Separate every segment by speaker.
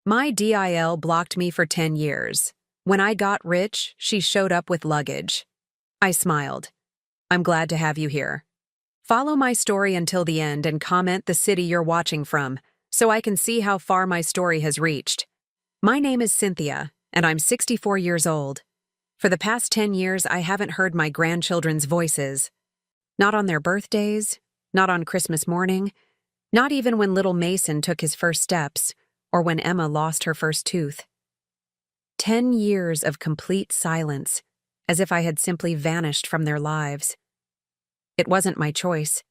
Speaker 1: My DIL blocked me for 10 years. When I got rich, she showed up with luggage. I smiled. I'm glad to have you here. Follow my story until the end and comment the city you're watching from, so I can see how far my story has reached. My name is Cynthia, and I'm 64 years old. For the past 10 years, I haven't heard my grandchildren's voices. Not on their birthdays, not on Christmas morning, not even when little Mason took his first steps, or when Emma lost her first tooth. 10 years of complete silence, as if I had simply vanished from their lives. It wasn't my choice.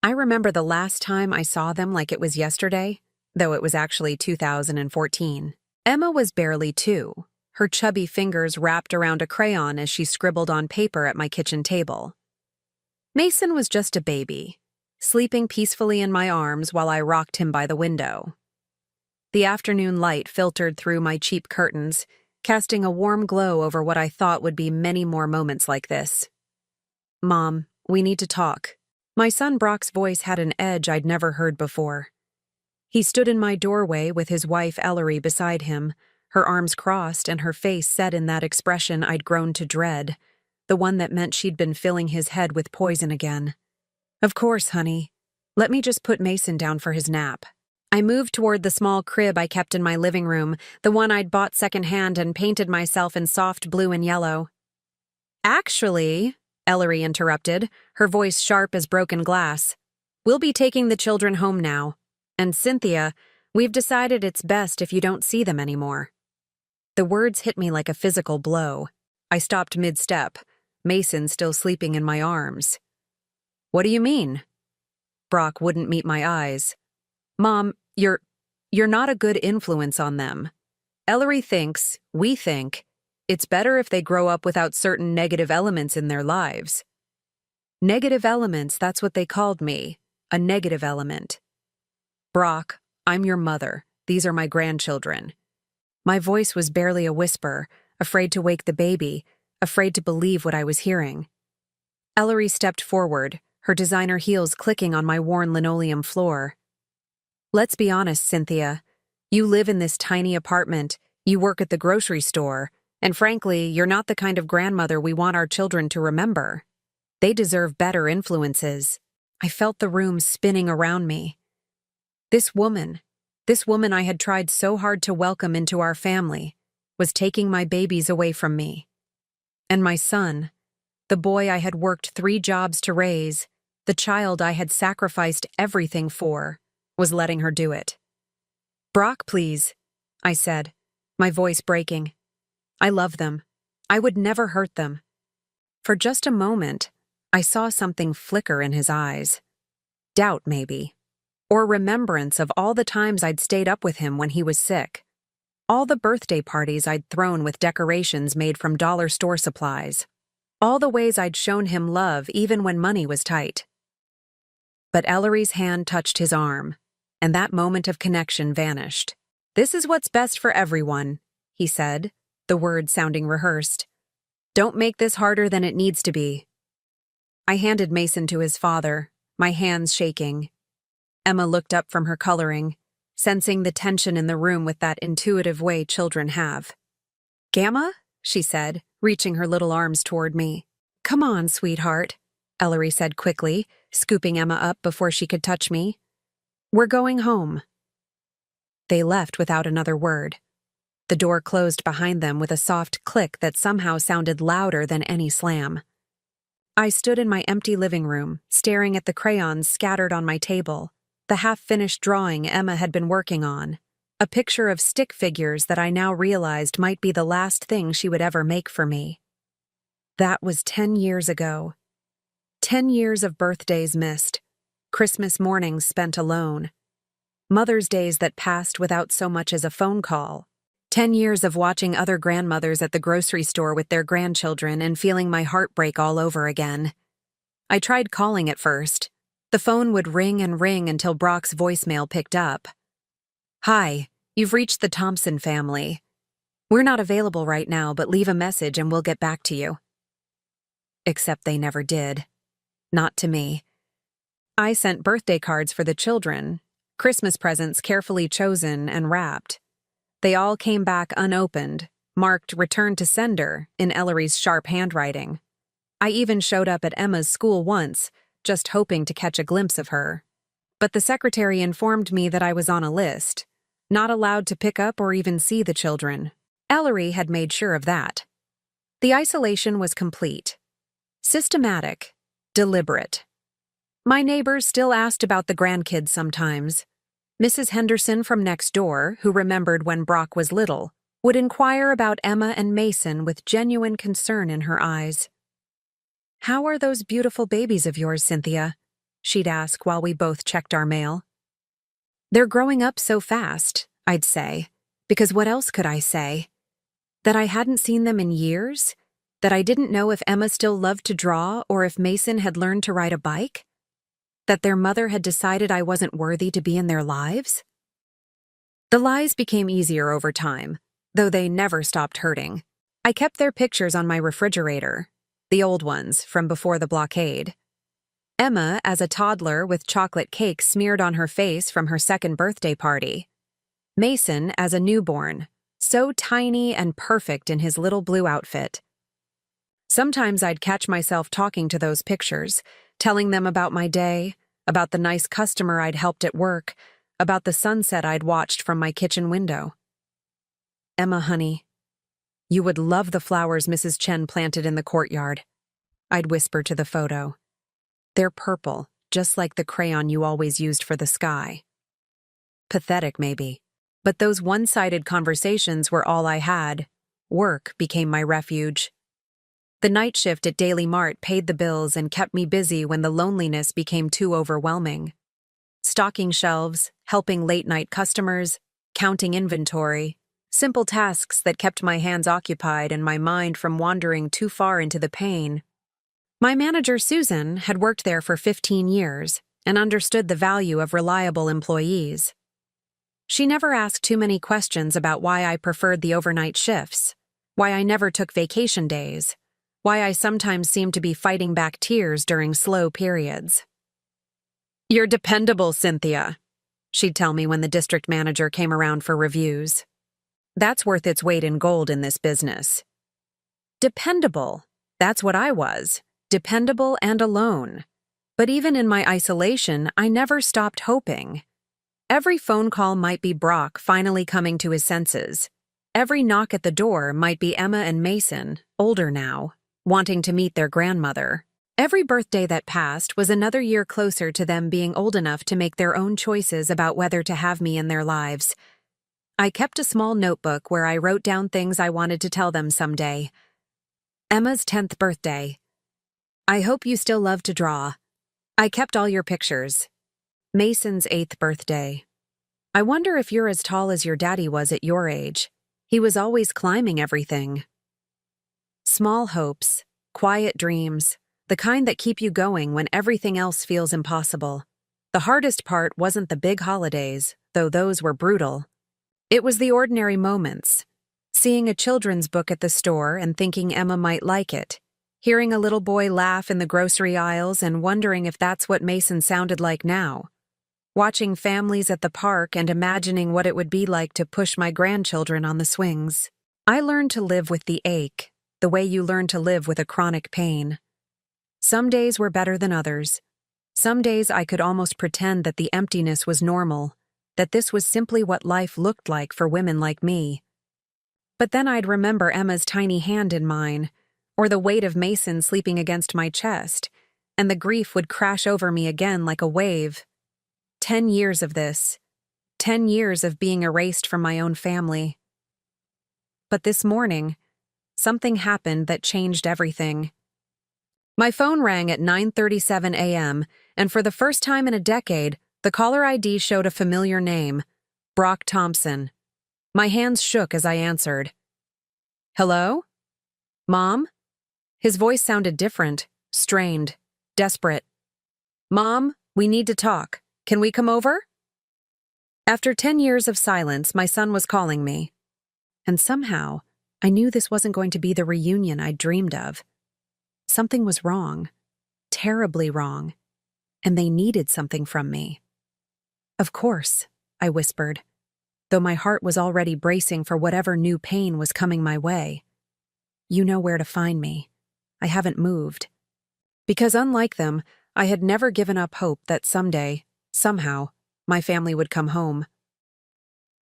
Speaker 1: I remember the last time I saw them like it was yesterday, though it was actually 2014. Emma was barely 2, her chubby fingers wrapped around a crayon as she scribbled on paper at my kitchen table. Mason was just a baby, sleeping peacefully in my arms while I rocked him by the window. The afternoon light filtered through my cheap curtains, casting a warm glow over what I thought would be many more moments like this. Mom, we need to talk. My son Brock's voice had an edge I'd never heard before. He stood in my doorway with his wife Ellery beside him, her arms crossed and her face set in that expression I'd grown to dread, the one that meant she'd been filling his head with poison again. Of course, honey. Let me just put Mason down for his nap. I moved toward the small crib I kept in my living room, the one I'd bought secondhand and painted myself in soft blue and yellow. Actually, Ellery interrupted, her voice sharp as broken glass, we'll be taking the children home now. And Cynthia, we've decided it's best if you don't see them anymore. The words hit me like a physical blow. I stopped mid-step, Mason still sleeping in my arms. What do you mean? Brock wouldn't meet my eyes. Mom, you're not a good influence on them. Ellery thinks, we think, it's better if they grow up without certain negative elements in their lives. Negative elements, that's what they called me. A negative element. Brock, I'm your mother. These are my grandchildren. My voice was barely a whisper, afraid to wake the baby, afraid to believe what I was hearing. Ellery stepped forward, her designer heels clicking on my worn linoleum floor. Let's be honest, Cynthia. You live in this tiny apartment, you work at the grocery store, and frankly, you're not the kind of grandmother we want our children to remember. They deserve better influences. I felt the room spinning around me. This woman I had tried so hard to welcome into our family, was taking my babies away from me. And my son, the boy I had worked 3 jobs to raise, the child I had sacrificed everything for, was letting her do it. Brock, please, I said, my voice breaking. I love them. I would never hurt them. For just a moment, I saw something flicker in his eyes. Doubt, maybe. Or remembrance of all the times I'd stayed up with him when he was sick. All the birthday parties I'd thrown with decorations made from dollar store supplies. All the ways I'd shown him love even when money was tight. But Ellery's hand touched his arm, and that moment of connection vanished. This is what's best for everyone, he said, the words sounding rehearsed. Don't make this harder than it needs to be. I handed Mason to his father, my hands shaking. Emma looked up from her coloring, sensing the tension in the room with that intuitive way children have. Gamma? She said, reaching her little arms toward me. Come on, sweetheart, Ellery said quickly, scooping Emma up before she could touch me. We're going home. They left without another word. The door closed behind them with a soft click that somehow sounded louder than any slam. I stood in my empty living room, staring at the crayons scattered on my table, the half-finished drawing Emma had been working on, a picture of stick figures that I now realized might be the last thing she would ever make for me. That was 10 years ago. 10 years of birthdays missed, Christmas mornings spent alone, Mother's Days that passed without so much as a phone call, 10 years of watching other grandmothers at the grocery store with their grandchildren and feeling my heart break all over again. I tried calling at first. The phone would ring and ring until Brock's voicemail picked up. Hi, you've reached the Thompson family. We're not available right now, but leave a message and we'll get back to you. Except they never did. Not to me. I sent birthday cards for the children, Christmas presents carefully chosen and wrapped. They all came back unopened, marked "Return to Sender" in Ellery's sharp handwriting. I even showed up at Emma's school once, just hoping to catch a glimpse of her. But the secretary informed me that I was on a list, not allowed to pick up or even see the children. Ellery had made sure of that. The isolation was complete. Systematic. Deliberate. My neighbors still asked about the grandkids sometimes. Mrs. Henderson from next door, who remembered when Brock was little, would inquire about Emma and Mason with genuine concern in her eyes. "How are those beautiful babies of yours, Cynthia?" she'd ask while we both checked our mail. "They're growing up so fast," I'd say, because what else could I say? That I hadn't seen them in years? That I didn't know if Emma still loved to draw or if Mason had learned to ride a bike? That their mother had decided I wasn't worthy to be in their lives? The lies became easier over time, though they never stopped hurting. I kept their pictures on my refrigerator, the old ones from before the blockade. Emma as a toddler with chocolate cake smeared on her face from her second birthday party. Mason as a newborn, so tiny and perfect in his little blue outfit. Sometimes I'd catch myself talking to those pictures, telling them about my day, about the nice customer I'd helped at work, about the sunset I'd watched from my kitchen window. "Emma, honey, you would love the flowers Mrs. Chen planted in the courtyard," I'd whisper to the photo. "They're purple, just like the crayon you always used for the sky." Pathetic, maybe, but those one-sided conversations were all I had. Work became my refuge. The night shift at Daily Mart paid the bills and kept me busy when the loneliness became too overwhelming. Stocking shelves, helping late-night customers, counting inventory, simple tasks that kept my hands occupied and my mind from wandering too far into the pain. My manager, Susan, had worked there for 15 years and understood the value of reliable employees. She never asked too many questions about why I preferred the overnight shifts, why I never took vacation days, why I sometimes seemed to be fighting back tears during slow periods. "You're dependable, Cynthia," she'd tell me when the district manager came around for reviews. That's worth its weight in gold in this business. Dependable. That's what I was. Dependable and alone. But even in my isolation, I never stopped hoping. Every phone call might be Brock finally coming to his senses. Every knock at the door might be Emma and Mason, older now, wanting to meet their grandmother. Every birthday that passed was another year closer to them being old enough to make their own choices about whether to have me in their lives. I kept a small notebook where I wrote down things I wanted to tell them someday. Emma's 10th birthday. "I hope you still love to draw. I kept all your pictures." Mason's 8th birthday. "I wonder if you're as tall as your daddy was at your age. He was always climbing everything." Small hopes, quiet dreams, the kind that keep you going when everything else feels impossible. The hardest part wasn't the big holidays, though those were brutal. It was the ordinary moments. Seeing a children's book at the store and thinking Emma might like it. Hearing a little boy laugh in the grocery aisles and wondering if that's what Mason sounded like now. Watching families at the park and imagining what it would be like to push my grandchildren on the swings. I learned to live with the ache, the way you learn to live with a chronic pain. Some days were better than others. Some days I could almost pretend that the emptiness was normal, that this was simply what life looked like for women like me. But then I'd remember Emma's tiny hand in mine, or the weight of Mason sleeping against my chest, and the grief would crash over me again like a wave. 10 years of this. 10 years of being erased from my own family. But this morning, something happened that changed everything. My phone rang at 9:37 a.m., and for the first time in a decade, the caller ID showed a familiar name, Brock Thompson. My hands shook as I answered. "Hello? Mom?" His voice sounded different, strained, desperate. "Mom, we need to talk. Can we come over?" After 10 years of silence, my son was calling me. And somehow, I knew this wasn't going to be the reunion I'd dreamed of. Something was wrong, terribly wrong, and they needed something from me. "Of course," I whispered. though my heart was already bracing for whatever new pain was coming my way. You know where to find me. I haven't moved. Because unlike them, I had never given up hope that someday, somehow, my family would come home.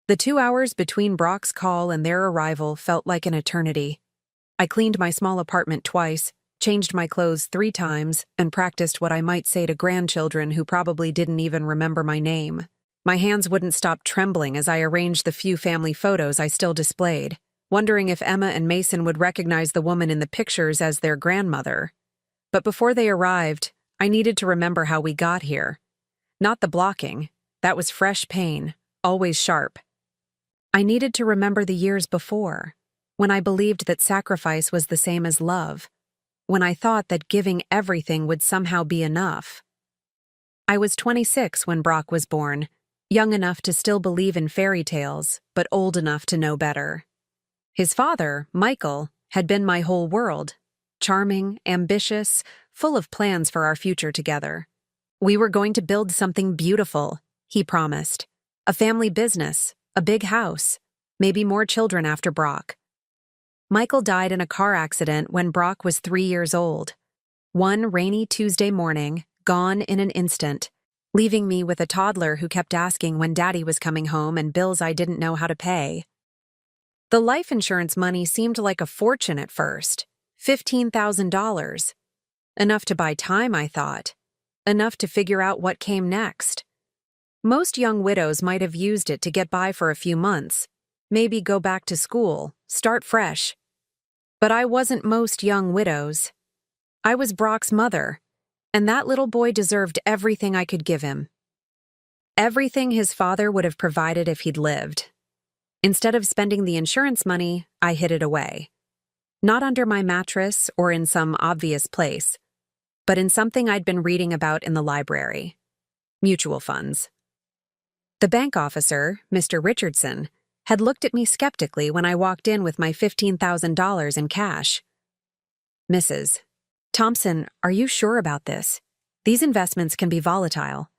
Speaker 1: The 2 hours between Brock's call and their arrival felt like an eternity. I cleaned my small apartment twice, changed my clothes 3 times, and practiced what I might say to grandchildren who probably didn't even remember my name. My hands wouldn't stop trembling as I arranged the few family photos I still displayed, wondering if Emma and Mason would recognize the woman in the pictures as their grandmother. But before they arrived, I needed to remember how we got here. Not the blocking. That was fresh pain, always sharp. I needed to remember the years before, when I believed that sacrifice was the same as love, when I thought that giving everything would somehow be enough. I was 26 when Brock was born, young enough to still believe in fairy tales, but old enough to know better. His father, Michael, had been my whole world, charming, ambitious, full of plans for our future together. We were going to build something beautiful, he promised. A family business, a big house, maybe more children after Brock. Michael died in a car accident when Brock was 3 years old. One rainy Tuesday morning, gone in an instant, leaving me with a toddler who kept asking when Daddy was coming home and bills I didn't know how to pay. The life insurance money seemed like a fortune at first, $15,000. Enough to buy time, I thought. Enough to figure out what came next. Most young widows might have used it to get by for a few months, maybe go back to school, start fresh. But I wasn't most young widows. I was Brock's mother, and that little boy deserved everything I could give him. Everything his father would have provided if he'd lived. Instead of spending the insurance money, I hid it away. Not under my mattress or in some obvious place, but in something I'd been reading about in the library. Mutual funds. The bank officer, Mr. Richardson, had looked at me skeptically when I walked in with my $15,000 in cash. Mrs. Thompson, are you sure about this? These investments can be volatile.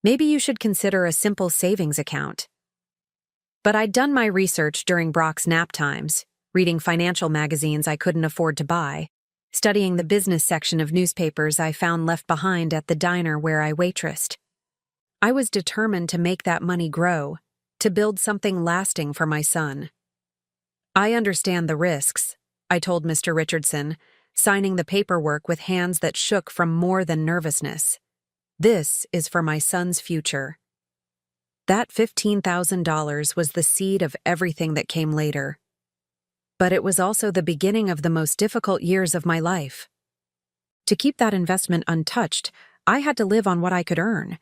Speaker 1: Maybe you should consider a simple savings account. But I'd done my research during Brock's nap times, reading financial magazines I couldn't afford to buy, studying the business section of newspapers I found left behind at the diner where I waitressed. I was determined to make that money grow, to build something lasting for my son. I understand the risks, I told Mr. Richardson, signing the paperwork with hands that shook from more than nervousness. This is for my son's future. That $15,000 was the seed of everything that came later. But it was also the beginning of the most difficult years of my life. To keep that investment untouched, I had to live on what I could earn,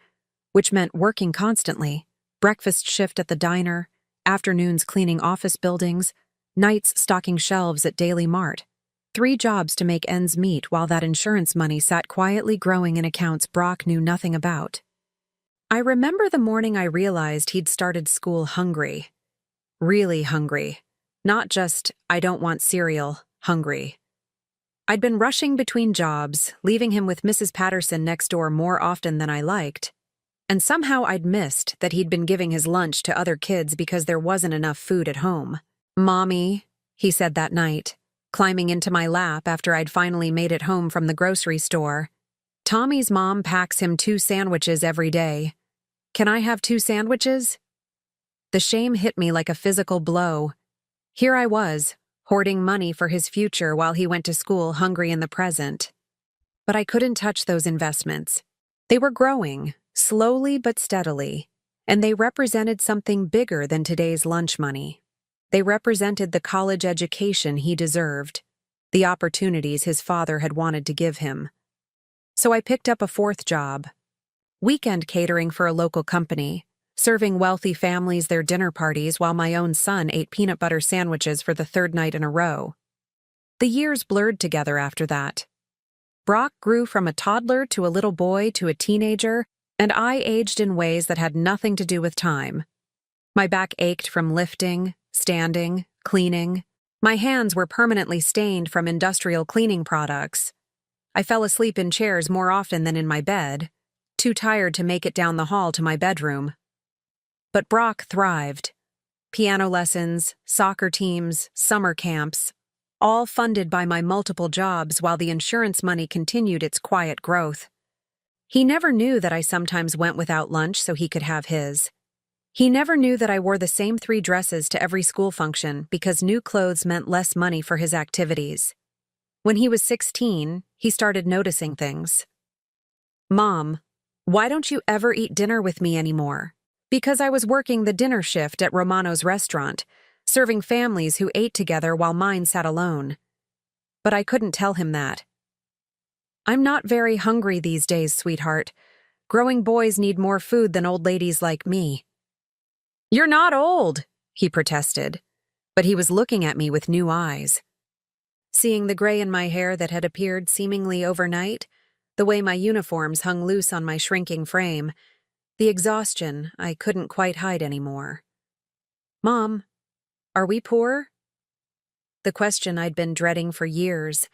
Speaker 1: which meant working constantly, breakfast shift at the diner, afternoons cleaning office buildings, nights stocking shelves at Daily Mart. 3 jobs to make ends meet while that insurance money sat quietly growing in accounts Brock knew nothing about. I remember the morning I realized he'd started school hungry. Really hungry. Not just, I don't want cereal, hungry. I'd been rushing between jobs, leaving him with Mrs. Patterson next door more often than I liked. And somehow I'd missed that he'd been giving his lunch to other kids because there wasn't enough food at home. "Mommy," he said that night, climbing into my lap after I'd finally made it home from the grocery store. "Tommy's mom packs him 2 sandwiches every day. Can I have 2 sandwiches?" The shame hit me like a physical blow. Here I was, hoarding money for his future while he went to school hungry in the present. But I couldn't touch those investments. They were growing, slowly but steadily, and they represented something bigger than today's lunch money. They represented the college education he deserved, the opportunities his father had wanted to give him. So I picked up a 4th job, weekend catering for a local company, serving wealthy families their dinner parties while my own son ate peanut butter sandwiches for the 3rd night in a row. The years blurred together after that. Brock grew from a toddler to a little boy to a teenager, and I aged in ways that had nothing to do with time. My back ached from lifting, standing, cleaning. My hands were permanently stained from industrial cleaning products. I fell asleep in chairs more often than in my bed, too tired to make it down the hall to my bedroom. But Brock thrived. Piano lessons, soccer teams, summer camps, all funded by my multiple jobs while the insurance money continued its quiet growth. He never knew that I sometimes went without lunch so he could have his. He never knew that I wore the same 3 dresses to every school function because new clothes meant less money for his activities. When he was 16, he started noticing things. "Mom, why don't you ever eat dinner with me anymore?" Because I was working the dinner shift at Romano's restaurant, serving families who ate together while mine sat alone. But I couldn't tell him that. "I'm not very hungry these days, sweetheart. Growing boys need more food than old ladies like me." "You're not old," he protested, but he was looking at me with new eyes. Seeing the gray in my hair that had appeared seemingly overnight, the way my uniforms hung loose on my shrinking frame, the exhaustion I couldn't quite hide anymore. "Mom, are we poor?" The question I'd been dreading for years.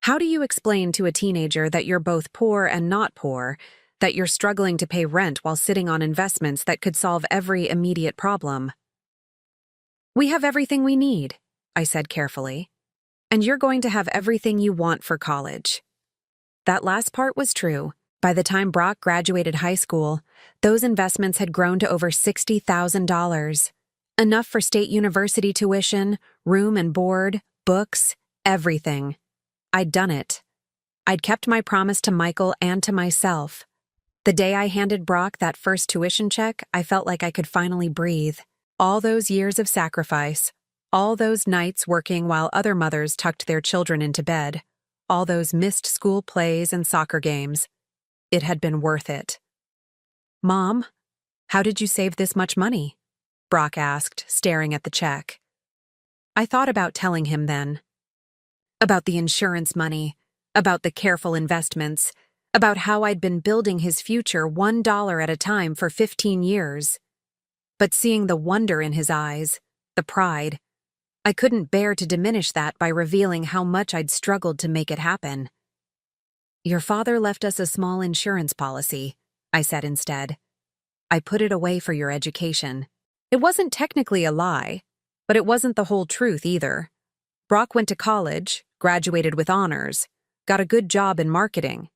Speaker 1: How do you explain to a teenager that you're both poor and not poor, that you're struggling to pay rent while sitting on investments that could solve every immediate problem? "We have everything we need," I said carefully. "And you're going to have everything you want for college." That last part was true. By the time Brock graduated high school, those investments had grown to over $60,000. Enough for state university tuition, room and board, books, everything. I'd done it. I'd kept my promise to Michael and to myself. The day I handed Brock that first tuition check, I felt like I could finally breathe. All those years of sacrifice, all those nights working while other mothers tucked their children into bed, all those missed school plays and soccer games, it had been worth it. "Mom, how did you save this much money?" Brock asked, staring at the check. I thought about telling him then. About the insurance money, about the careful investments, about how I'd been building his future $1 at a time for 15 years. But seeing the wonder in his eyes, the pride, I couldn't bear to diminish that by revealing how much I'd struggled to make it happen. "Your father left us a small insurance policy," I said instead. "I put it away for your education." It wasn't technically a lie, but it wasn't the whole truth either. Brock went to college, graduated with honors, got a good job in marketing.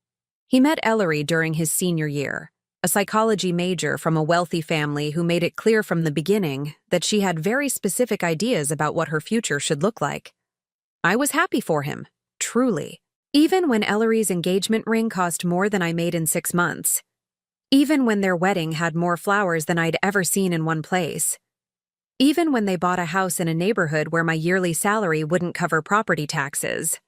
Speaker 1: He met Ellery during his senior year, a psychology major from a wealthy family who made it clear from the beginning that she had very specific ideas about what her future should look like. I was happy for him, truly. Even when Ellery's engagement ring cost more than I made in 6 months. Even when their wedding had more flowers than I'd ever seen in one place. Even when they bought a house in a neighborhood where my yearly salary wouldn't cover property taxes.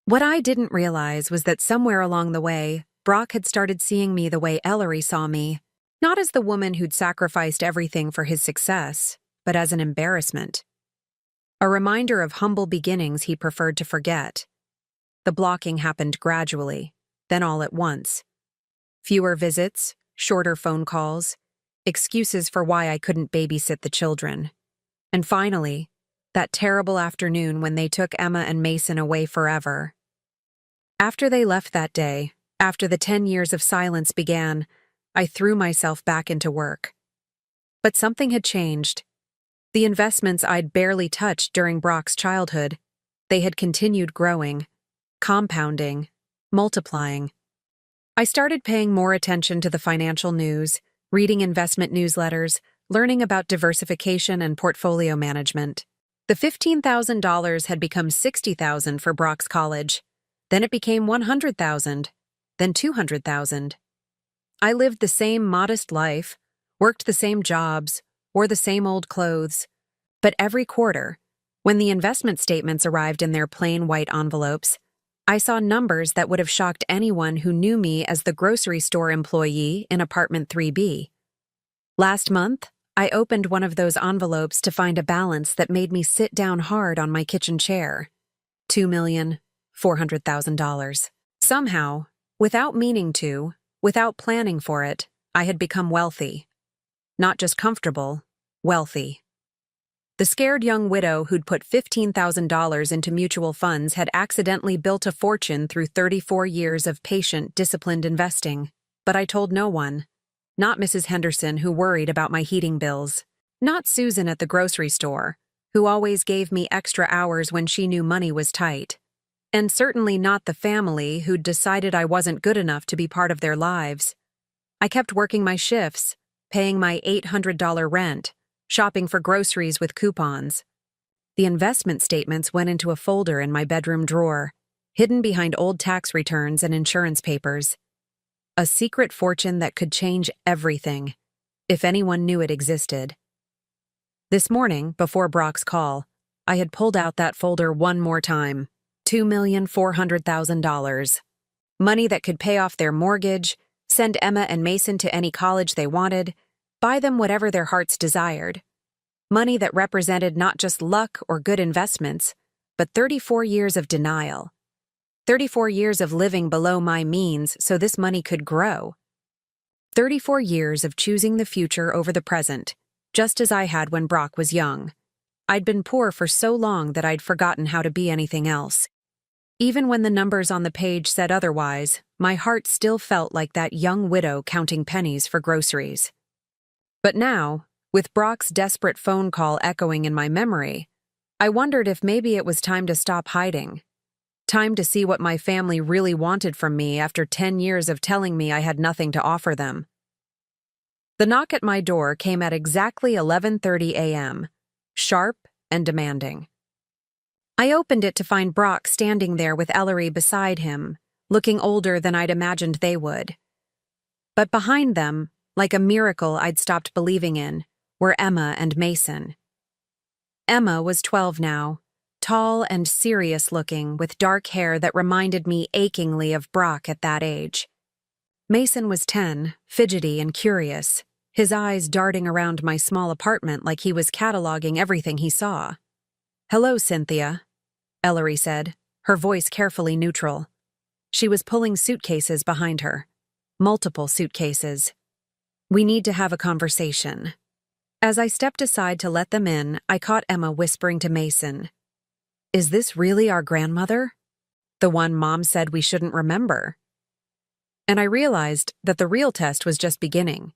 Speaker 1: What I didn't realize was that somewhere along the way, Brock had started seeing me the way Ellery saw me, not as the woman who'd sacrificed everything for his success, but as an embarrassment. A reminder of humble beginnings he preferred to forget. The blocking happened gradually, then all at once. Fewer visits, shorter phone calls, excuses for why I couldn't babysit the children. And finally, that terrible afternoon when they took Emma and Mason away forever. After they left that day, after the 10 years of silence began, I threw myself back into work. But something had changed. The investments I'd barely touched during Brock's childhood, they had continued growing, compounding, multiplying. I started paying more attention to the financial news, reading investment newsletters, learning about diversification and portfolio management. The $15,000 had become $60,000 for Brock's college. Then it became $100,000, then $200,000. I lived the same modest life, worked the same jobs, wore the same old clothes. But every quarter, when the investment statements arrived in their plain white envelopes, I saw numbers that would have shocked anyone who knew me as the grocery store employee in apartment 3B. Last month, I opened one of those envelopes to find a balance that made me sit down hard on my kitchen chair. $2,400,000. Somehow, without meaning to, without planning for it, I had become wealthy. Not just comfortable, wealthy. The scared young widow who'd put $15,000 into mutual funds had accidentally built a fortune through 34 years of patient, disciplined investing. But I told no one. Not Mrs. Henderson, who worried about my heating bills. Not Susan at the grocery store, who always gave me extra hours when she knew money was tight. And certainly not the family who'd decided I wasn't good enough to be part of their lives. I kept working my shifts, paying my $800 rent, shopping for groceries with coupons. The investment statements went into a folder in my bedroom drawer, hidden behind old tax returns and insurance papers. A secret fortune that could change everything, if anyone knew it existed. This morning, before Brock's call, I had pulled out that folder one more time. $2,400,000. Money that could pay off their mortgage, send Emma and Mason to any college they wanted, buy them whatever their hearts desired. Money that represented not just luck or good investments, but 34 years of denial. 34 years of living below my means so this money could grow. 34 years of choosing the future over the present, just as I had when Brock was young. I'd been poor for so long that I'd forgotten how to be anything else. Even when the numbers on the page said otherwise, my heart still felt like that young widow counting pennies for groceries. But now, with Brock's desperate phone call echoing in my memory, I wondered if maybe it was time to stop hiding. Time to see what my family really wanted from me after 10 years of telling me I had nothing to offer them. The knock at my door came at exactly 11:30 a.m., sharp and demanding. I opened it to find Brock standing there with Ellery beside him, looking older than I'd imagined they would. But behind them, like a miracle I'd stopped believing in, were Emma and Mason. Emma was 12 now, tall and serious-looking, with dark hair that reminded me achingly of Brock at that age. Mason was 10, fidgety and curious, his eyes darting around my small apartment like he was cataloging everything he saw. "Hello, Cynthia," Ellery said, her voice carefully neutral. She was pulling suitcases behind her. Multiple suitcases. "We need to have a conversation." As I stepped aside to let them in, I caught Emma whispering to Mason, "Is this really our grandmother? The one Mom said we shouldn't remember?" And I realized that the real test was just beginning.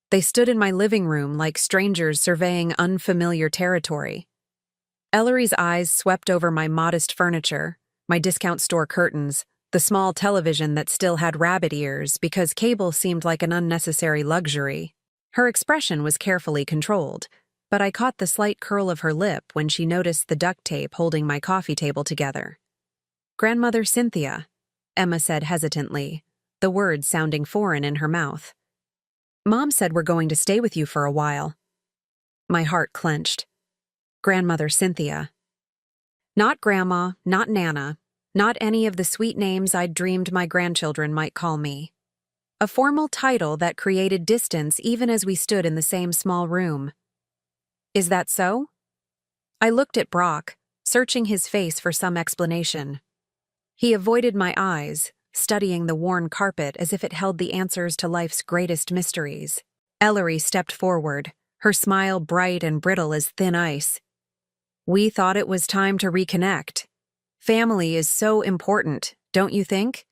Speaker 1: They stood in my living room like strangers surveying unfamiliar territory. Ellery's eyes swept over my modest furniture, my discount store curtains, the small television that still had rabbit ears because cable seemed like an unnecessary luxury. Her expression was carefully controlled, but I caught the slight curl of her lip when she noticed the duct tape holding my coffee table together. "Grandmother Cynthia," Emma said hesitantly, the words sounding foreign in her mouth. "Mom said we're going to stay with you for a while." My heart clenched. Grandmother Cynthia. Not Grandma, not Nana, not any of the sweet names I'd dreamed my grandchildren might call me. A formal title that created distance even as we stood in the same small room. "Is that so?" I looked at Brock, searching his face for some explanation. He avoided my eyes, studying the worn carpet as if it held the answers to life's greatest mysteries. Ellery stepped forward, her smile bright and brittle as thin ice. "We thought it was time to reconnect. Family is so important, don't you think?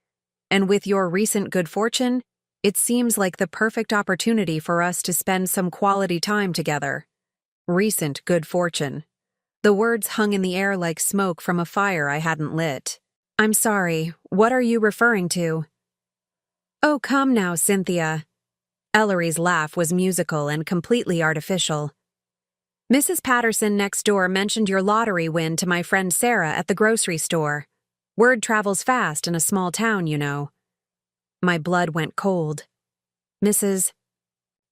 Speaker 1: And with your recent good fortune, it seems like the perfect opportunity for us to spend some quality time together." Recent good fortune. The words hung in the air like smoke from a fire I hadn't lit. "I'm sorry, what are you referring to?" "Oh, come now, Cynthia." Ellery's laugh was musical and completely artificial. "Mrs. Patterson next door mentioned your lottery win to my friend Sarah at the grocery store. Word travels fast in a small town, you know." My blood went cold. Mrs.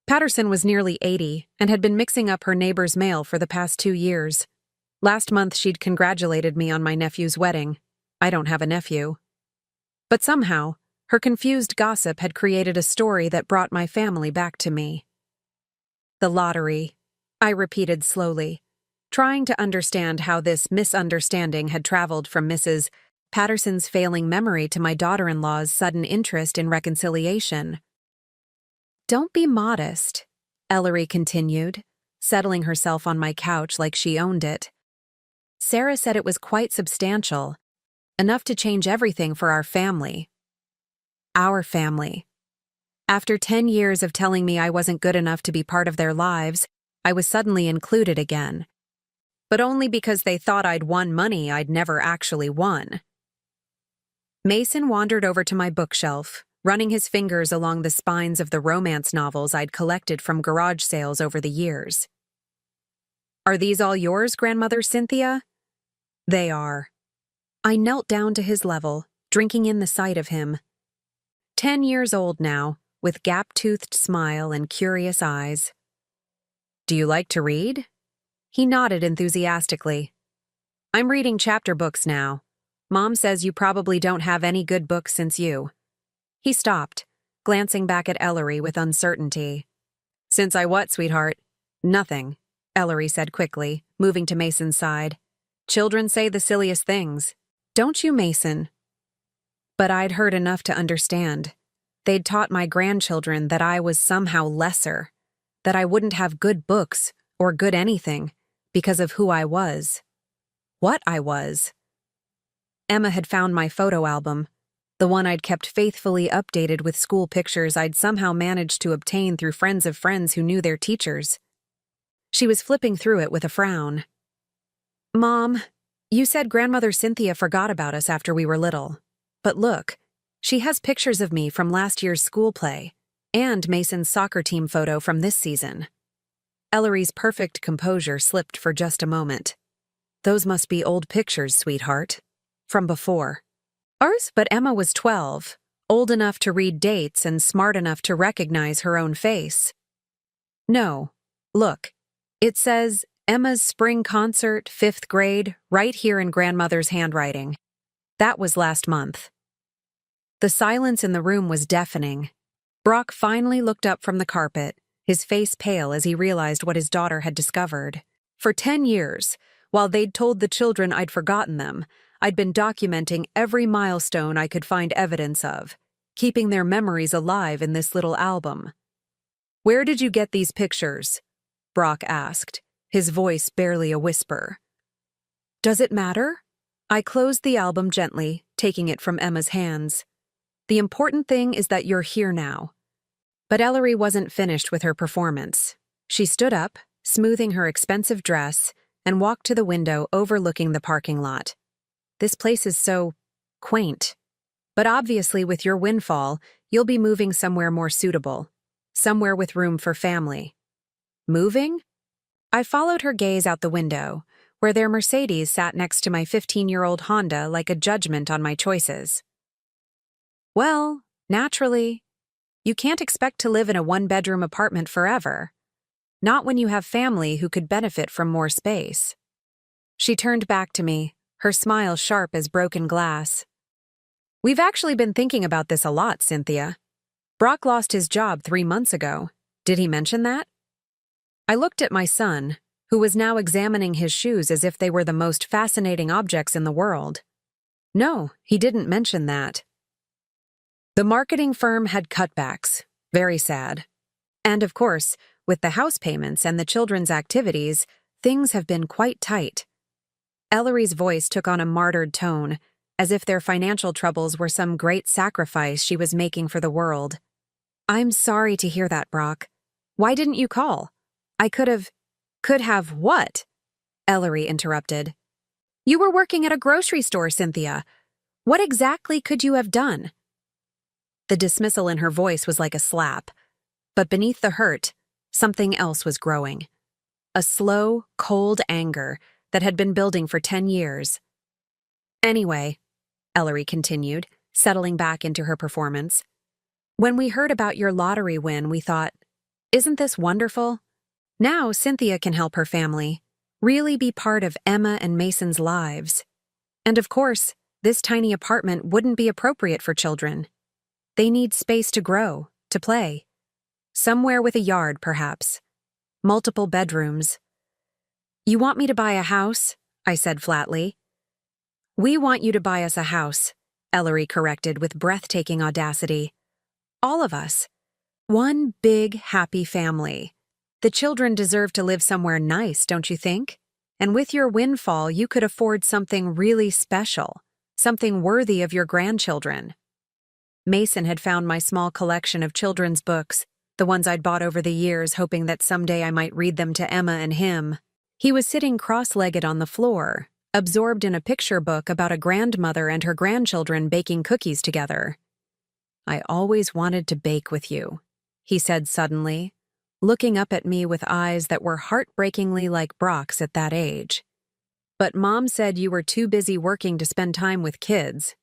Speaker 1: Patterson was nearly 80 and had been mixing up her neighbor's mail for the past 2 years. Last month she'd congratulated me on my nephew's wedding. I don't have a nephew. But somehow, her confused gossip had created a story that brought my family back to me. "The lottery," I repeated slowly, trying to understand how this misunderstanding had traveled from Mrs. Patterson's failing memory to my daughter-in-law's sudden interest in reconciliation. "Don't be modest," Ellery continued, settling herself on my couch like she owned it. "Sarah said it was quite substantial, enough to change everything for our family." Our family. After 10 years of telling me I wasn't good enough to be part of their lives, I was suddenly included again. But only because they thought I'd won money I'd never actually won. Mason wandered over to my bookshelf, running his fingers along the spines of the romance novels I'd collected from garage sales over the years. "Are these all yours, Grandmother Cynthia?" "They are." I knelt down to his level, drinking in the sight of him. 10 years old now, with gap-toothed smile and curious eyes. "Do you like to read?" He nodded enthusiastically. "I'm reading chapter books now. Mom says you probably don't have any good books since you." He stopped, glancing back at Ellery with uncertainty. "Since I what, sweetheart?" "Nothing," Ellery said quickly, moving to Mason's side. "Children say the silliest things. Don't you, Mason?" But I'd heard enough to understand. They'd taught my grandchildren that I was somehow lesser, that I wouldn't have good books or good anything because of who I was. What I was. Emma had found my photo album, the one I'd kept faithfully updated with school pictures I'd somehow managed to obtain through friends of friends who knew their teachers. She was flipping through it with a frown. "Mom, you said Grandmother Cynthia forgot about us after we were little. But look, she has pictures of me from last year's school play, and Mason's soccer team photo from this season." Ellery's perfect composure slipped for just a moment. "Those must be old pictures, sweetheart. From before." Ours, but Emma was 12, old enough to read dates and smart enough to recognize her own face. "No, look, it says Emma's spring concert, 5th grade, right here in Grandmother's handwriting. That was last month." The silence in the room was deafening. Brock finally looked up from the carpet, his face pale as he realized what his daughter had discovered. For 10 years, while they'd told the children I'd forgotten them, I'd been documenting every milestone I could find evidence of, keeping their memories alive in this little album. "Where did you get these pictures?" Brock asked, his voice barely a whisper. "Does it matter?" I closed the album gently, taking it from Emma's hands. "The important thing is that you're here now." But Ellery wasn't finished with her performance. She stood up, smoothing her expensive dress, and walked to the window overlooking the parking lot. "This place is so quaint. But obviously with your windfall, you'll be moving somewhere more suitable. Somewhere with room for family." "Moving?" I followed her gaze out the window, where their Mercedes sat next to my 15-year-old Honda like a judgment on my choices. "Well, naturally. You can't expect to live in a one-bedroom apartment forever. Not when you have family who could benefit from more space." She turned back to me, her smile sharp as broken glass. "We've actually been thinking about this a lot, Cynthia. Brock lost his job 3 months ago. Did he mention that?" I looked at my son, who was now examining his shoes as if they were the most fascinating objects in the world. "No, he didn't mention that." The marketing firm had cutbacks. Very sad. And of course, with the house payments and the children's activities, things have been quite tight. Ellery's voice took on a martyred tone, as if their financial troubles were some great sacrifice she was making for the world. "I'm sorry to hear that, Brock. Why didn't you call? I could have..." "Could have what?" Ellery interrupted. "You were working at a grocery store, Cynthia. What exactly could you have done?" The dismissal in her voice was like a slap, but beneath the hurt, something else was growing. A slow, cold anger that had been building for 10 years. "Anyway," Ellery continued, settling back into her performance, "when we heard about your lottery win, we thought, isn't this wonderful? Now Cynthia can help her family, really be part of Emma and Mason's lives. And of course, this tiny apartment wouldn't be appropriate for children. They need space to grow, to play. Somewhere with a yard, perhaps. Multiple bedrooms." "You want me to buy a house?" I said flatly. "We want you to buy us a house," Ellery corrected with breathtaking audacity. "All of us. One big, happy family. The children deserve to live somewhere nice, don't you think? And with your windfall, you could afford something really special, something worthy of your grandchildren." Mason had found my small collection of children's books, the ones I'd bought over the years, hoping that someday I might read them to Emma and him. He was sitting cross-legged on the floor, absorbed in a picture book about a grandmother and her grandchildren baking cookies together. "I always wanted to bake with you," he said suddenly, looking up at me with eyes that were heartbreakingly like Brock's at that age. "But Mom said you were too busy working to spend time with kids."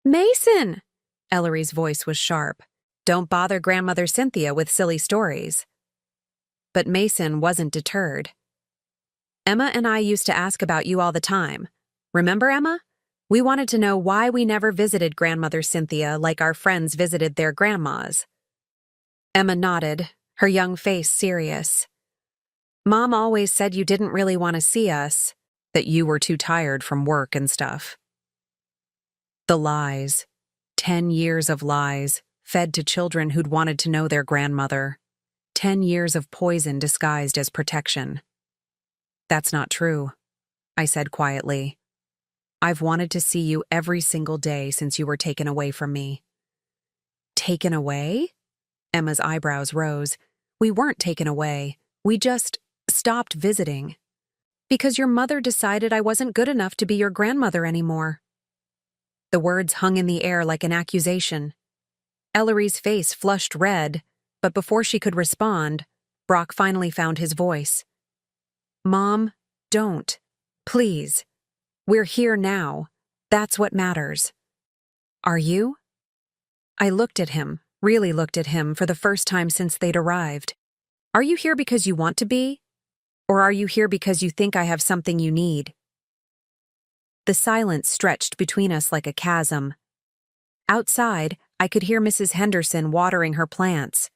Speaker 1: "Mason!" Ellery's voice was sharp. "Don't bother Grandmother Cynthia with silly stories." But Mason wasn't deterred. "Emma and I used to ask about you all the time. Remember, Emma? We wanted to know why we never visited Grandmother Cynthia like our friends visited their grandmas." Emma nodded, her young face serious. "Mom always said you didn't really want to see us, that you were too tired from work and stuff." The lies. 10 years of lies, fed to children who'd wanted to know their grandmother. 10 years of poison disguised as protection. "That's not true," I said quietly. "I've wanted to see you every single day since you were taken away from me." "Taken away?" Emma's eyebrows rose. "We weren't taken away. We just stopped visiting. Because your mother decided I wasn't good enough to be your grandmother anymore." The words hung in the air like an accusation. Ellery's face flushed red, but before she could respond, Brock finally found his voice. "Mom, don't. Please. We're here now. That's what matters." "Are you?" I looked at him, really looked at him for the first time since they'd arrived. "Are you here because you want to be? Or are you here because you think I have something you need?" The silence stretched between us like a chasm. Outside, I could hear Mrs. Henderson watering her plants,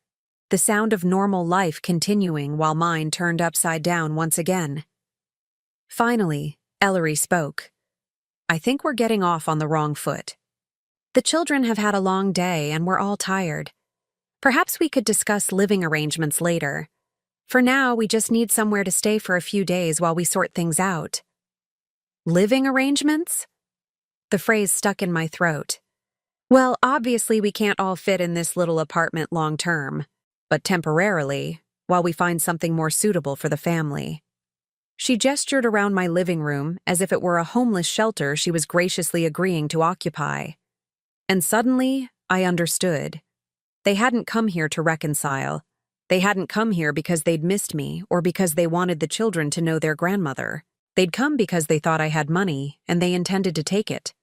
Speaker 1: the sound of normal life continuing while mine turned upside down once again. Finally, Ellery spoke. "I think we're getting off on the wrong foot. The children have had a long day and we're all tired. Perhaps we could discuss living arrangements later. For now, we just need somewhere to stay for a few days while we sort things out." "Living arrangements?" The phrase stuck in my throat. "Well, obviously we can't all fit in this little apartment long term, but temporarily, while we find something more suitable for the family." She gestured around my living room as if it were a homeless shelter she was graciously agreeing to occupy. And suddenly, I understood. They hadn't come here to reconcile. They hadn't come here because they'd missed me or because they wanted the children to know their grandmother. They'd come because they thought I had money and they intended to take it.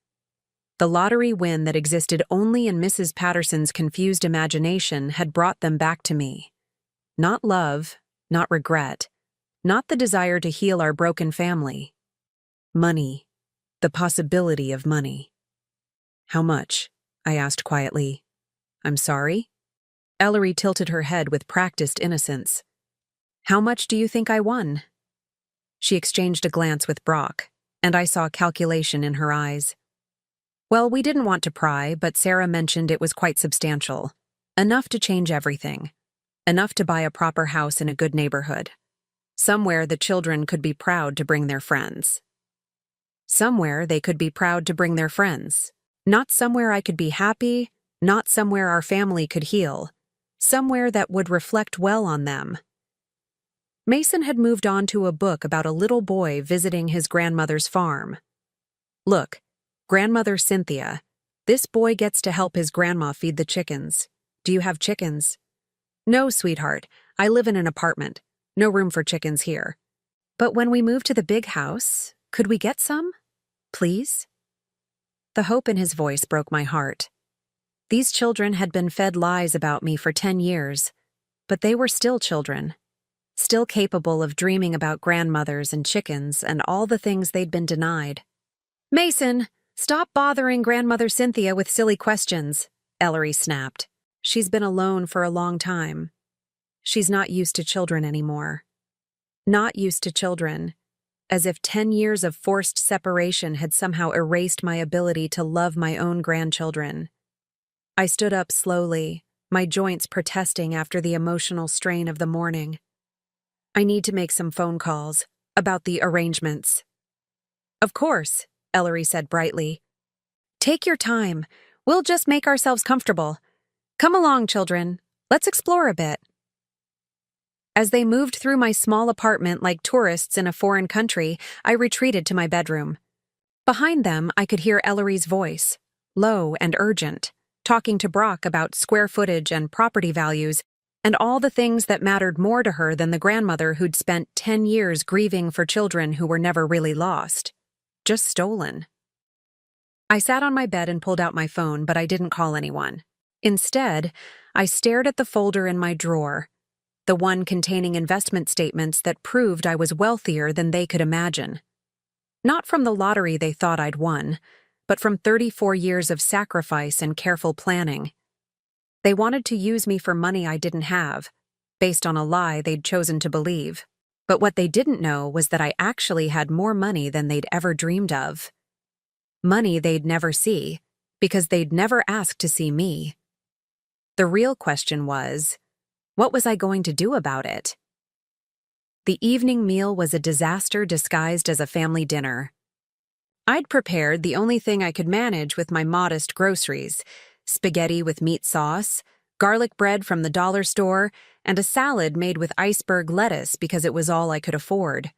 Speaker 1: The lottery win that existed only in Mrs. Patterson's confused imagination had brought them back to me. Not love, not regret, not the desire to heal our broken family. Money. The possibility of money. "How much?" I asked quietly. "I'm sorry?" Ellery tilted her head with practiced innocence. "How much do you think I won?" She exchanged a glance with Brock, and I saw calculation in her eyes. "Well, we didn't want to pry, but Sarah mentioned it was quite substantial. Enough to change everything. Enough to buy a proper house in a good neighborhood. Somewhere the children could be proud to bring their friends. Somewhere they could be proud to bring their friends. Not somewhere I could be happy, not somewhere our family could heal. Somewhere that would reflect well on them." Mason had moved on to a book about a little boy visiting his grandmother's farm. "Look, Grandmother Cynthia, this boy gets to help his grandma feed the chickens. Do you have chickens?" "No, sweetheart. I live in an apartment. No room for chickens here. But when we move to the big house, could we get some? Please?" The hope in his voice broke my heart. These children had been fed lies about me for 10 years, but they were still children, still capable of dreaming about grandmothers and chickens and all the things they'd been denied. "Mason, stop bothering Grandmother Cynthia with silly questions," Ellery snapped. "She's been alone for a long time. She's not used to children anymore. Not used to children, as if 10 years of forced separation had somehow erased my ability to love my own grandchildren." I stood up slowly, my joints protesting after the emotional strain of the morning. "I need to make some phone calls about the arrangements." "Of course," Ellery said brightly. "Take your time. We'll just make ourselves comfortable. Come along, children. Let's explore a bit. As they moved through my small apartment like tourists in a foreign country, I retreated to my bedroom. Behind them, I could hear Ellery's voice, low and urgent, talking to Brock about square footage and property values, and all the things that mattered more to her than the grandmother who'd spent 10 years grieving for children who were never really lost, just stolen. I sat on my bed and pulled out my phone, but I didn't call anyone. Instead, I stared at the folder in my drawer, the one containing investment statements that proved I was wealthier than they could imagine. Not from the lottery they thought I'd won, but from 34 years of sacrifice and careful planning. They wanted to use me for money I didn't have, based on a lie they'd chosen to believe. But what they didn't know was that I actually had more money than they'd ever dreamed of. Money they'd never see, because they'd never ask to see me. The real question was, what was I going to do about it? The evening meal was a disaster disguised as a family dinner. I'd prepared the only thing I could manage with my modest groceries: spaghetti with meat sauce, garlic bread from the dollar store, and a salad made with iceberg lettuce because it was all I could afford.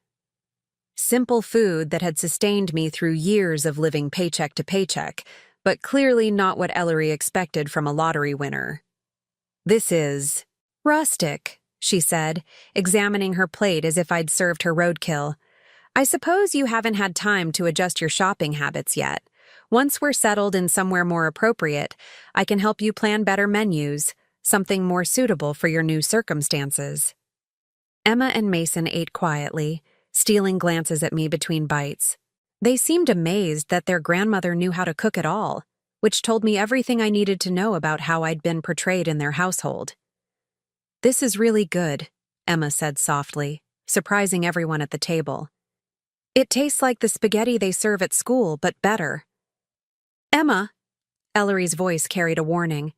Speaker 1: Simple food that had sustained me through years of living paycheck to paycheck, but clearly not what Ellery expected from a lottery winner. "This is rustic," she said, examining her plate as if I'd served her roadkill. "I suppose you haven't had time to adjust your shopping habits yet. Once we're settled in somewhere more appropriate, I can help you plan better menus, something more suitable for your new circumstances." Emma and Mason ate quietly, stealing glances at me between bites. They seemed amazed that their grandmother knew how to cook at all, which told me everything I needed to know about how I'd been portrayed in their household. "This is really good," Emma said softly, surprising everyone at the table. "It tastes like the spaghetti they serve at school, but better." "Emma," Ellery's voice carried a warning,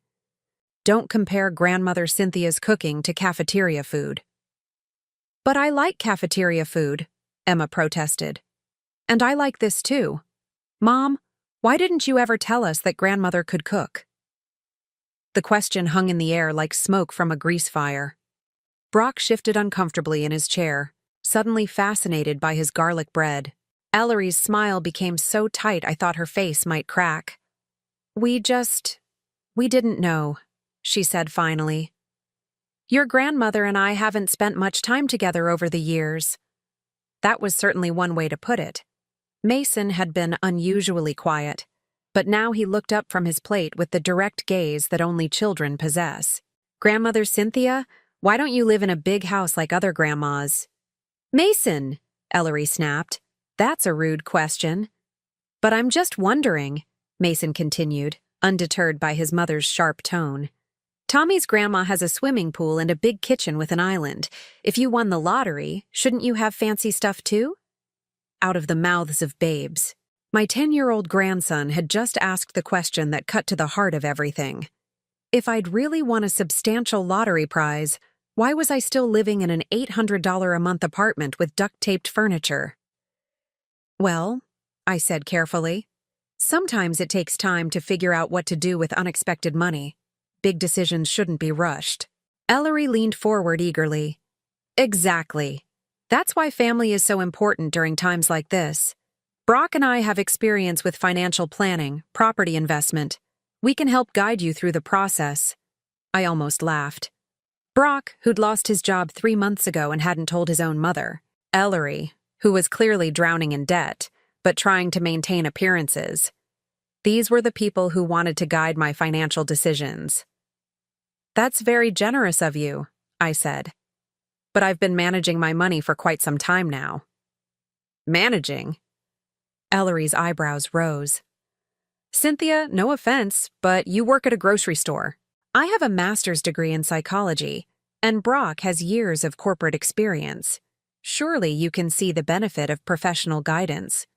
Speaker 1: "don't compare Grandmother Cynthia's cooking to cafeteria food." "But I like cafeteria food," Emma protested. "And I like this too. Mom, why didn't you ever tell us that Grandmother could cook?" The question hung in the air like smoke from a grease fire. Brock shifted uncomfortably in his chair, suddenly fascinated by his garlic bread. Ellery's smile became so tight I thought her face might crack. We didn't know," she said finally. "Your grandmother and I haven't spent much time together over the years." That was certainly one way to put it. Mason had been unusually quiet, but now he looked up from his plate with the direct gaze that only children possess. "Grandmother Cynthia, why don't you live in a big house like other grandmas?" "Mason," Ellery snapped, "that's a rude question." "But I'm just wondering," Mason continued, undeterred by his mother's sharp tone. "Tommy's grandma has a swimming pool and a big kitchen with an island. If you won the lottery, shouldn't you have fancy stuff too?" Out of the mouths of babes. My 10-year-old grandson had just asked the question that cut to the heart of everything. If I'd really won a substantial lottery prize, why was I still living in an $800 a month apartment with duct-taped furniture? "Well," I said carefully, "sometimes it takes time to figure out what to do with unexpected money. Big decisions shouldn't be rushed." Ellery leaned forward eagerly. "Exactly. That's why family is so important during times like this. Brock and I have experience with financial planning, property investment. We can help guide you through the process." I almost laughed. Brock, who'd lost his job 3 months ago and hadn't told his own mother. Ellery, who was clearly drowning in debt, but trying to maintain appearances. These were the people who wanted to guide my financial decisions. "That's very generous of you," I said. "But I've been managing my money for quite some time now." "Managing?" Ellery's eyebrows rose. "Cynthia, no offense, but you work at a grocery store. I have a master's degree in psychology, and Brock has years of corporate experience. Surely you can see the benefit of professional guidance."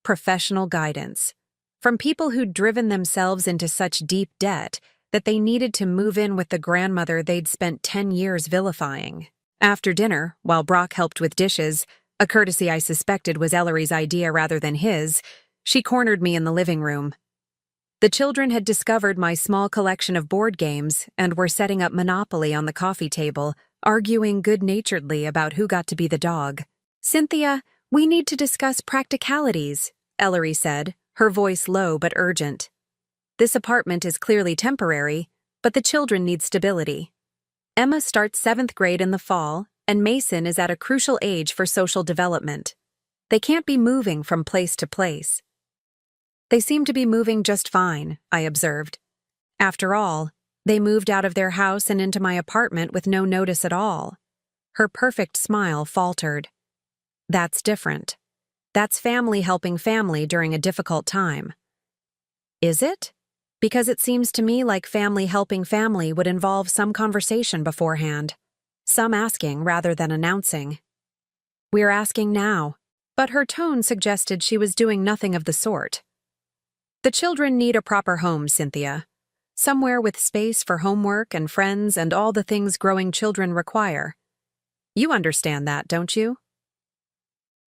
Speaker 1: Professional guidance. From people who'd driven themselves into such deep debt that they needed to move in with the grandmother they'd spent 10 years vilifying. After dinner, while Brock helped with dishes, a courtesy I suspected was Ellery's idea rather than his, she cornered me in the living room. The children had discovered my small collection of board games and were setting up Monopoly on the coffee table, arguing good-naturedly about who got to be the dog. "Cynthia, we need to discuss practicalities," Ellery said, her voice low but urgent. "This apartment is clearly temporary, but the children need stability. Emma starts 7th grade in the fall, and Mason is at a crucial age for social development. They can't be moving from place to place." "They seem to be moving just fine," I observed. "After all, they moved out of their house and into my apartment with no notice at all." Her perfect smile faltered. "That's different. That's family helping family during a difficult time." "Is it? Because it seems to me like family helping family would involve some conversation beforehand. Some asking rather than announcing." "We're asking now." But her tone suggested she was doing nothing of the sort. "The children need a proper home, Cynthia. Somewhere with space for homework and friends and all the things growing children require. You understand that, don't you?"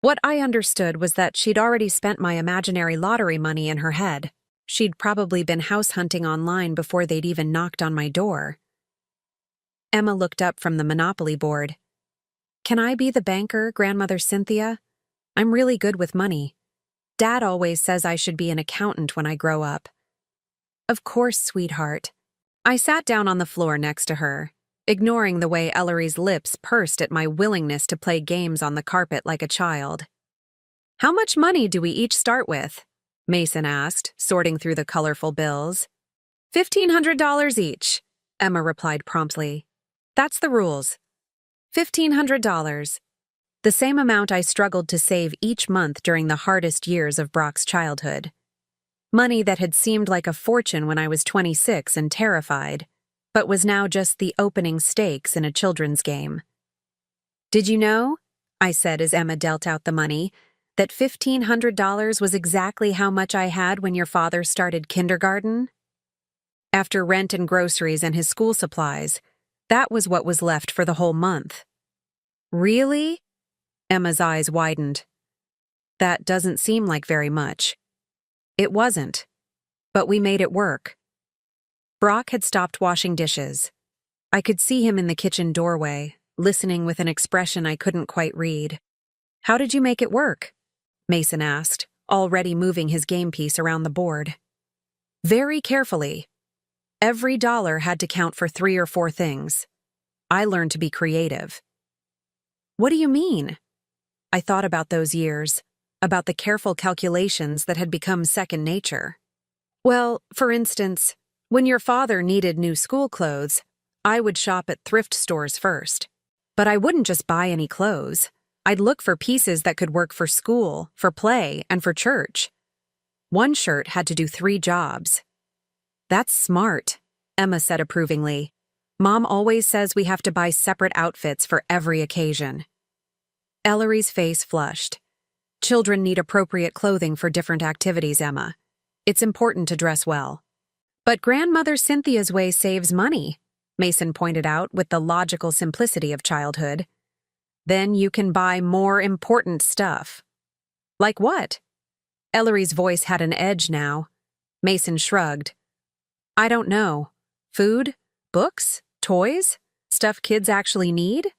Speaker 1: What I understood was that she'd already spent my imaginary lottery money in her head. She'd probably been house hunting online before they'd even knocked on my door. Emma looked up from the Monopoly board. "Can I be the banker, Grandmother Cynthia? I'm really good with money. Dad always says I should be an accountant when I grow up." "Of course, sweetheart." I sat down on the floor next to her, ignoring the way Ellery's lips pursed at my willingness to play games on the carpet like a child. "How much money do we each start with?" Mason asked, sorting through the colorful bills. $1,500 each, Emma replied promptly. "That's the rules. $1,500. The same amount I struggled to save each month during the hardest years of Brock's childhood. Money that had seemed like a fortune when I was 26 and terrified, but was now just the opening stakes in a children's game. "Did you know," I said as Emma dealt out the money, "that $1,500 was exactly how much I had when your father started kindergarten?" After rent and groceries and his school supplies, that was what was left for the whole month. "Really?" Emma's eyes widened. "That doesn't seem like very much." It wasn't, but we made it work. Brock had stopped washing dishes. I could see him in the kitchen doorway, listening with an expression I couldn't quite read. "How did you make it work?" Mason asked, already moving his game piece around the board. "Very carefully. Every dollar had to count for 3 or 4 things. I learned to be creative." "What do you mean?" I thought about those years, about the careful calculations that had become second nature. "Well, for instance, when your father needed new school clothes, I would shop at thrift stores first. But I wouldn't just buy any clothes. I'd look for pieces that could work for school, for play, and for church. One shirt had to do 3 jobs." "That's smart," Emma said approvingly. "Mom always says we have to buy separate outfits for every occasion." Ellery's face flushed. "Children need appropriate clothing for different activities, Emma. It's important to dress well." "But Grandmother Cynthia's way saves money," Mason pointed out with the logical simplicity of childhood. "Then you can buy more important stuff." "Like what?" Ellery's voice had an edge now. Mason shrugged. "I don't know. Food? Books? Toys? Stuff kids actually need?"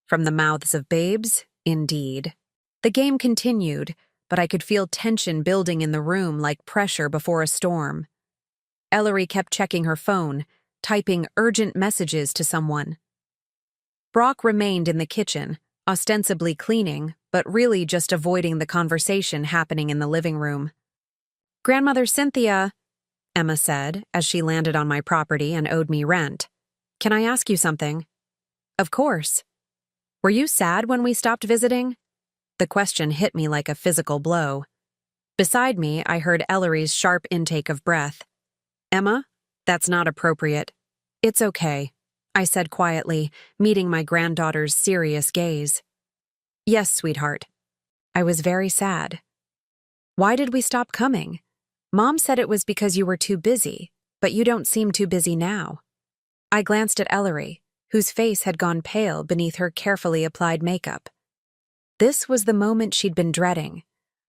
Speaker 1: From the mouths of babes, indeed. The game continued, but I could feel tension building in the room like pressure before a storm. Ellery kept checking her phone, typing urgent messages to someone. Brock remained in the kitchen, ostensibly cleaning, but really just avoiding the conversation happening in the living room. "Grandmother Cynthia," Emma said as she landed on my property and owed me rent. "Can I ask you something?" "Of course." "Were you sad when we stopped visiting?" The question hit me like a physical blow. Beside me, I heard Ellery's sharp intake of breath. "Emma, that's not appropriate." "It's okay," I said quietly, meeting my granddaughter's serious gaze. "Yes, sweetheart. I was very sad." "Why did we stop coming? Mom said it was because you were too busy, but you don't seem too busy now." I glanced at Ellery, whose face had gone pale beneath her carefully applied makeup. This was the moment she'd been dreading.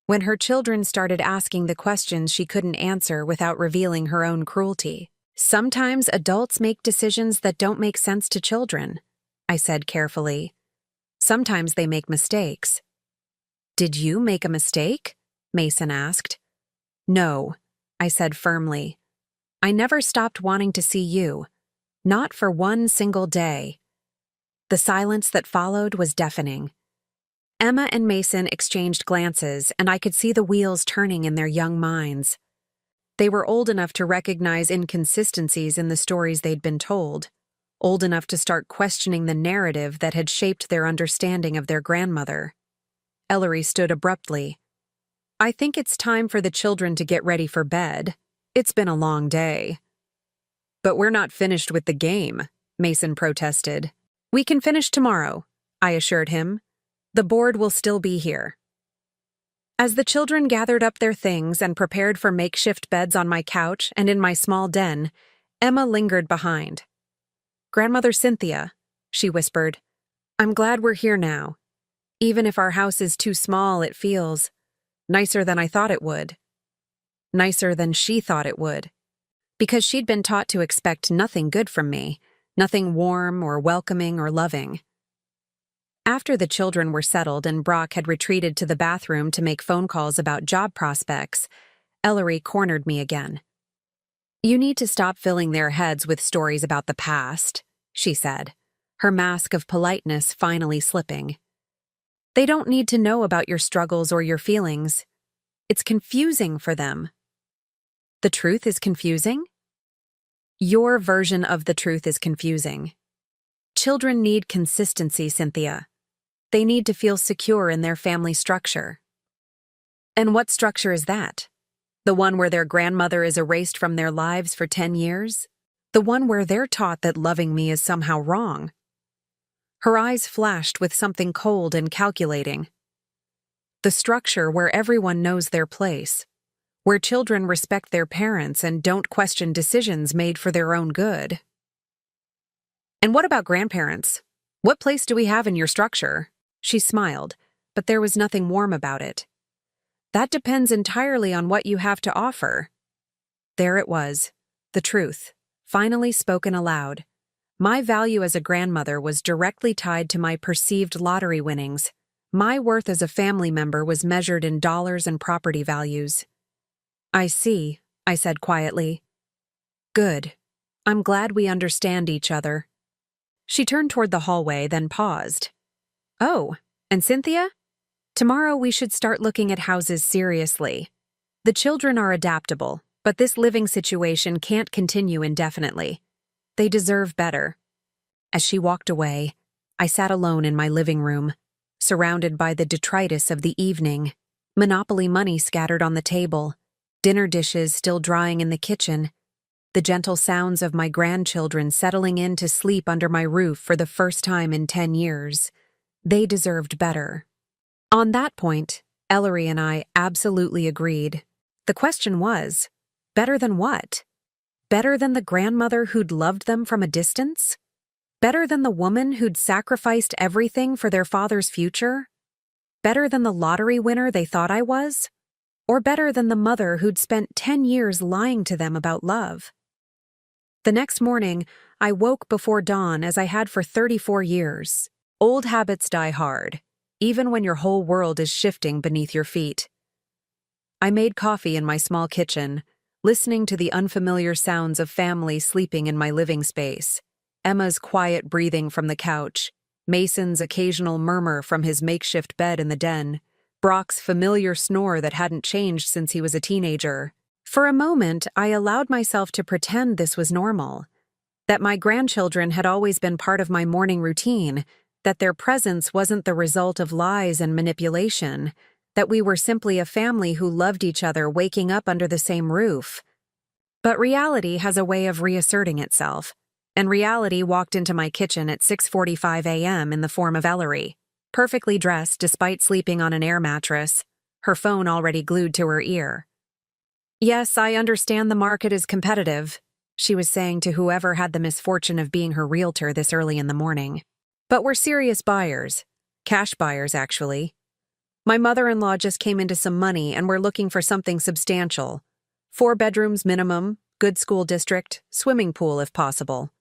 Speaker 1: when her children started asking the questions she couldn't answer without revealing her own cruelty. Sometimes adults make decisions that don't make sense to children, I said carefully. Sometimes they make mistakes. Did you make a mistake? Mason asked. No, I said firmly. I never stopped wanting to see you. Not for one single day. The silence that followed was deafening. Emma and Mason exchanged glances, and I could see the wheels turning in their young minds. They were old enough to recognize inconsistencies in the stories they'd been told, old enough to start questioning the narrative that had shaped their understanding of their grandmother. Ellery stood abruptly. I think it's time for the children to get ready for bed. It's been a long day. But we're not finished with the game, Mason protested. We can finish tomorrow, I assured him. The board will still be here. As the children gathered up their things and prepared for makeshift beds on my couch and in my small den, Emma lingered behind. Grandmother Cynthia, she whispered, I'm glad we're here now. Even if our house is too small, it feels nicer than I thought it would. Nicer than she thought it would. Because she'd been taught to expect nothing good from me, nothing warm or welcoming or loving. After the children were settled and Brock had retreated to the bathroom to make phone calls about job prospects, Ellery cornered me again. You need to stop filling their heads with stories about the past, she said, her mask of politeness finally slipping. They don't need to know about your struggles or your feelings. It's confusing for them. The truth is confusing? Your version of the truth is confusing. Children need consistency, Cynthia. They need to feel secure in their family structure. And what structure is that? The one where their grandmother is erased from their lives for 10 years? The one where they're taught that loving me is somehow wrong? Her eyes flashed with something cold and calculating. The structure where everyone knows their place, where children respect their parents and don't question decisions made for their own good. And what about grandparents? What place do we have in your structure? She smiled, but there was nothing warm about it. That depends entirely on what you have to offer. There it was, the truth, finally spoken aloud. My value as a grandmother was directly tied to my perceived lottery winnings. My worth as a family member was measured in dollars and property values. I see, I said quietly. Good. I'm glad we understand each other. She turned toward the hallway, then paused. Oh, and Cynthia? Tomorrow we should start looking at houses seriously. The children are adaptable, but this living situation can't continue indefinitely. They deserve better. As she walked away, I sat alone in my living room, surrounded by the detritus of the evening, Monopoly money scattered on the table, dinner dishes still drying in the kitchen, the gentle sounds of my grandchildren settling in to sleep under my roof for the first time in 10 years. They deserved better. On that point, Ellery and I absolutely agreed. The question was, better than what? Better than the grandmother who'd loved them from a distance? Better than the woman who'd sacrificed everything for their father's future? Better than the lottery winner they thought I was? Or better than the mother who'd spent 10 years lying to them about love? The next morning, I woke before dawn as I had for 34 years. Old habits die hard, even when your whole world is shifting beneath your feet. I made coffee in my small kitchen, listening to the unfamiliar sounds of family sleeping in my living space, Emma's quiet breathing from the couch, Mason's occasional murmur from his makeshift bed in the den, Brock's familiar snore that hadn't changed since he was a teenager. For a moment, I allowed myself to pretend this was normal, that my grandchildren had always been part of my morning routine, that their presence wasn't the result of lies and manipulation, that we were simply a family who loved each other waking up under the same roof. But reality has a way of reasserting itself, and reality walked into my kitchen at 6:45 a.m. in the form of Ellery, perfectly dressed despite sleeping on an air mattress, her phone already glued to her ear. Yes, I understand the market is competitive, she was saying to whoever had the misfortune of being her realtor this early in the morning. But we're serious buyers. Cash buyers, actually. My mother-in-law just came into some money and we're looking for something substantial. 4 bedrooms minimum, good school district, swimming pool if possible.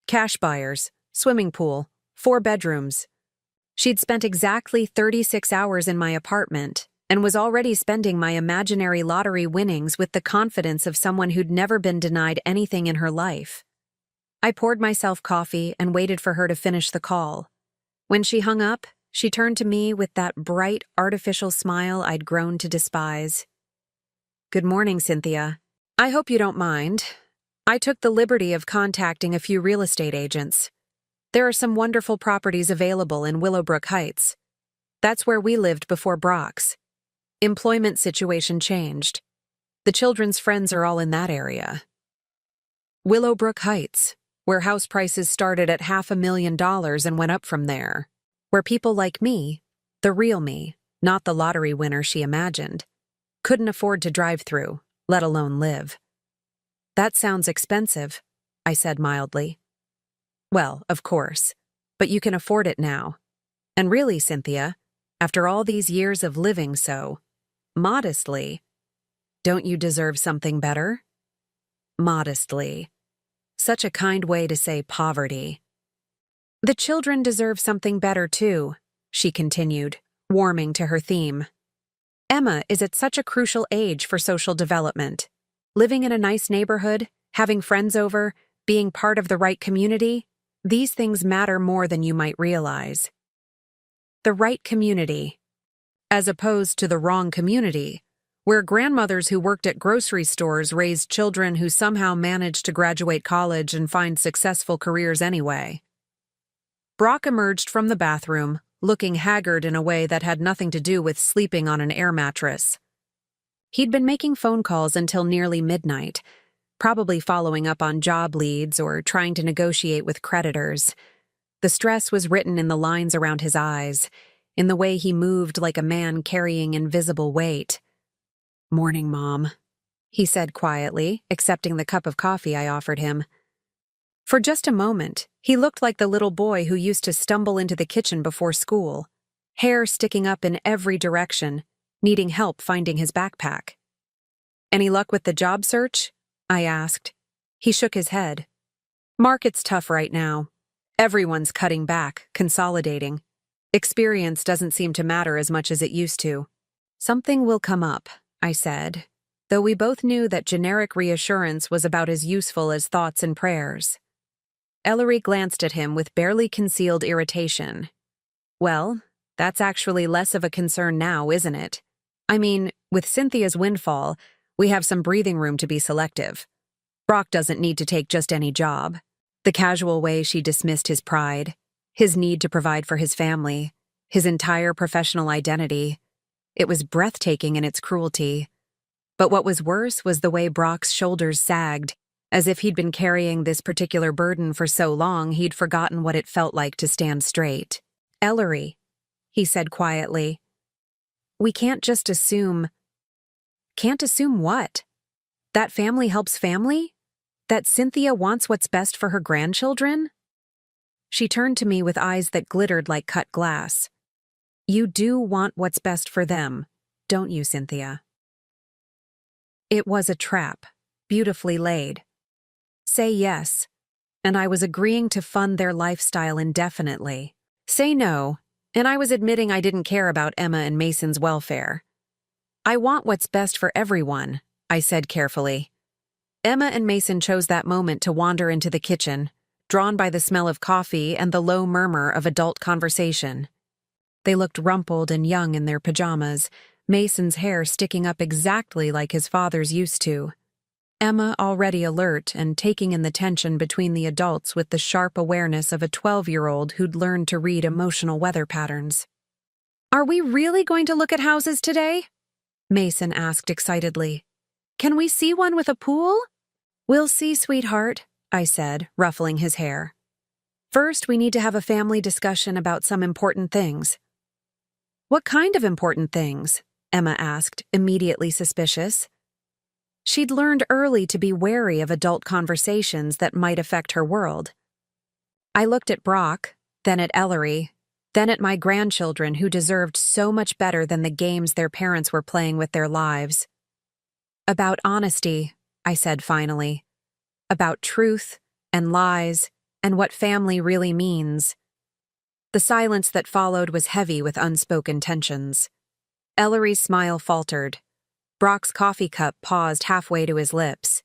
Speaker 1: Cash buyers, swimming pool, 4 bedrooms. She'd spent exactly 36 hours in my apartment and was already spending my imaginary lottery winnings with the confidence of someone who'd never been denied anything in her life. I poured myself coffee and waited for her to finish the call. When she hung up, she turned to me with that bright, artificial smile I'd grown to despise. "Good morning, Cynthia. I hope you don't mind. I took the liberty of contacting a few real estate agents. There are some wonderful properties available in Willowbrook Heights. That's where we lived before Brock's. Employment situation changed. The children's friends are all in that area." Willowbrook Heights, where house prices started at $500,000 and went up from there. Where people like me, the real me, not the lottery winner she imagined, couldn't afford to drive through, let alone live. "That sounds expensive," I said mildly. "Well, of course, but you can afford it now. And really, Cynthia, after all these years of living so modestly, don't you deserve something better?" Modestly. Such a kind way to say poverty. "The children deserve something better too," she continued, warming to her theme. "Emma is at such a crucial age for social development. Living in a nice neighborhood, having friends over, being part of the right community, these things matter more than you might realize." The right community, as opposed to the wrong community, where grandmothers who worked at grocery stores raised children who somehow managed to graduate college and find successful careers anyway. Brock emerged from the bathroom, looking haggard in a way that had nothing to do with sleeping on an air mattress. He'd been making phone calls until nearly midnight, probably following up on job leads or trying to negotiate with creditors. The stress was written in the lines around his eyes, in the way he moved like a man carrying invisible weight. "Morning, Mom," he said quietly, accepting the cup of coffee I offered him. For just a moment, he looked like the little boy who used to stumble into the kitchen before school, hair sticking up in every direction, needing help finding his backpack. "Any luck with the job search?" I asked. He shook his head. "Market's tough right now. Everyone's cutting back, consolidating. Experience doesn't seem to matter as much as it used to." "Something will come up," I said, though we both knew that generic reassurance was about as useful as thoughts and prayers. Ellery glanced at him with barely concealed irritation. "Well, that's actually less of a concern now, isn't it? I mean, with Cynthia's windfall, we have some breathing room to be selective. Brock doesn't need to take just any job." The casual way she dismissed his pride, his need to provide for his family, his entire professional identity. It was breathtaking in its cruelty. But what was worse was the way Brock's shoulders sagged, as if he'd been carrying this particular burden for so long he'd forgotten what it felt like to stand straight. "Ellery," he said quietly, "we can't just assume—" "Can't assume what? That family helps family? That Cynthia wants what's best for her grandchildren?" She turned to me with eyes that glittered like cut glass. "You do want what's best for them, don't you, Cynthia?" It was a trap, beautifully laid. Say yes, and I was agreeing to fund their lifestyle indefinitely. Say no, and I was admitting I didn't care about Emma and Mason's welfare. "I want what's best for everyone," I said carefully. Emma and Mason chose that moment to wander into the kitchen, drawn by the smell of coffee and the low murmur of adult conversation. They looked rumpled and young in their pajamas, Mason's hair sticking up exactly like his father's used to. Emma already alert and taking in the tension between the adults with the sharp awareness of a 12-year-old who'd learned to read emotional weather patterns. "Are we really going to look at houses today?" Mason asked excitedly. "Can we see one with a pool?" "We'll see, sweetheart," I said, ruffling his hair. "First, we need to have a family discussion about some important things." "What kind of important things?" Emma asked, immediately suspicious. She'd learned early to be wary of adult conversations that might affect her world. I looked at Brock, then at Ellery, Then at my grandchildren who deserved so much better than the games their parents were playing with their lives. About honesty, I said finally. About truth and lies and what family really means. The silence that followed was heavy with unspoken tensions. Ellery's smile faltered. Brock's coffee cup paused halfway to his lips.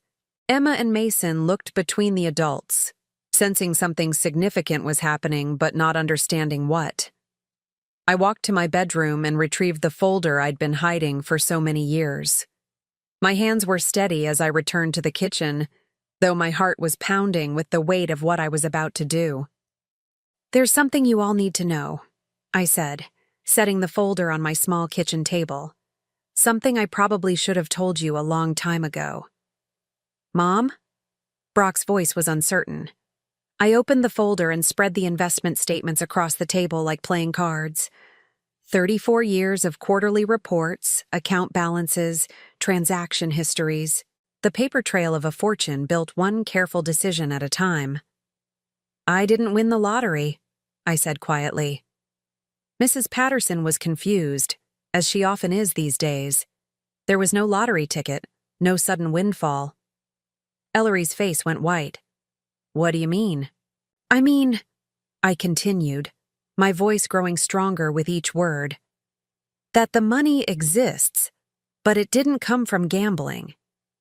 Speaker 1: Emma and Mason looked between the adults, sensing something significant was happening but not understanding what. I walked to my bedroom and retrieved the folder I'd been hiding for so many years. My hands were steady as I returned to the kitchen, though my heart was pounding with the weight of what I was about to do. "There's something you all need to know," I said, setting the folder on my small kitchen table. "Something I probably should have told you a long time ago." "Mom?" Brock's voice was uncertain. I opened the folder and spread the investment statements across the table like playing cards. 34 years of quarterly reports, account balances, transaction histories. The paper trail of a fortune built one careful decision at a time. "I didn't win the lottery," I said quietly. Mrs. Patterson was confused, as she often is these days. There was no lottery ticket, no sudden windfall. Ellery's face went white. "What do you mean?" "I mean," I continued, my voice growing stronger with each word, "that the money exists, but it didn't come from gambling.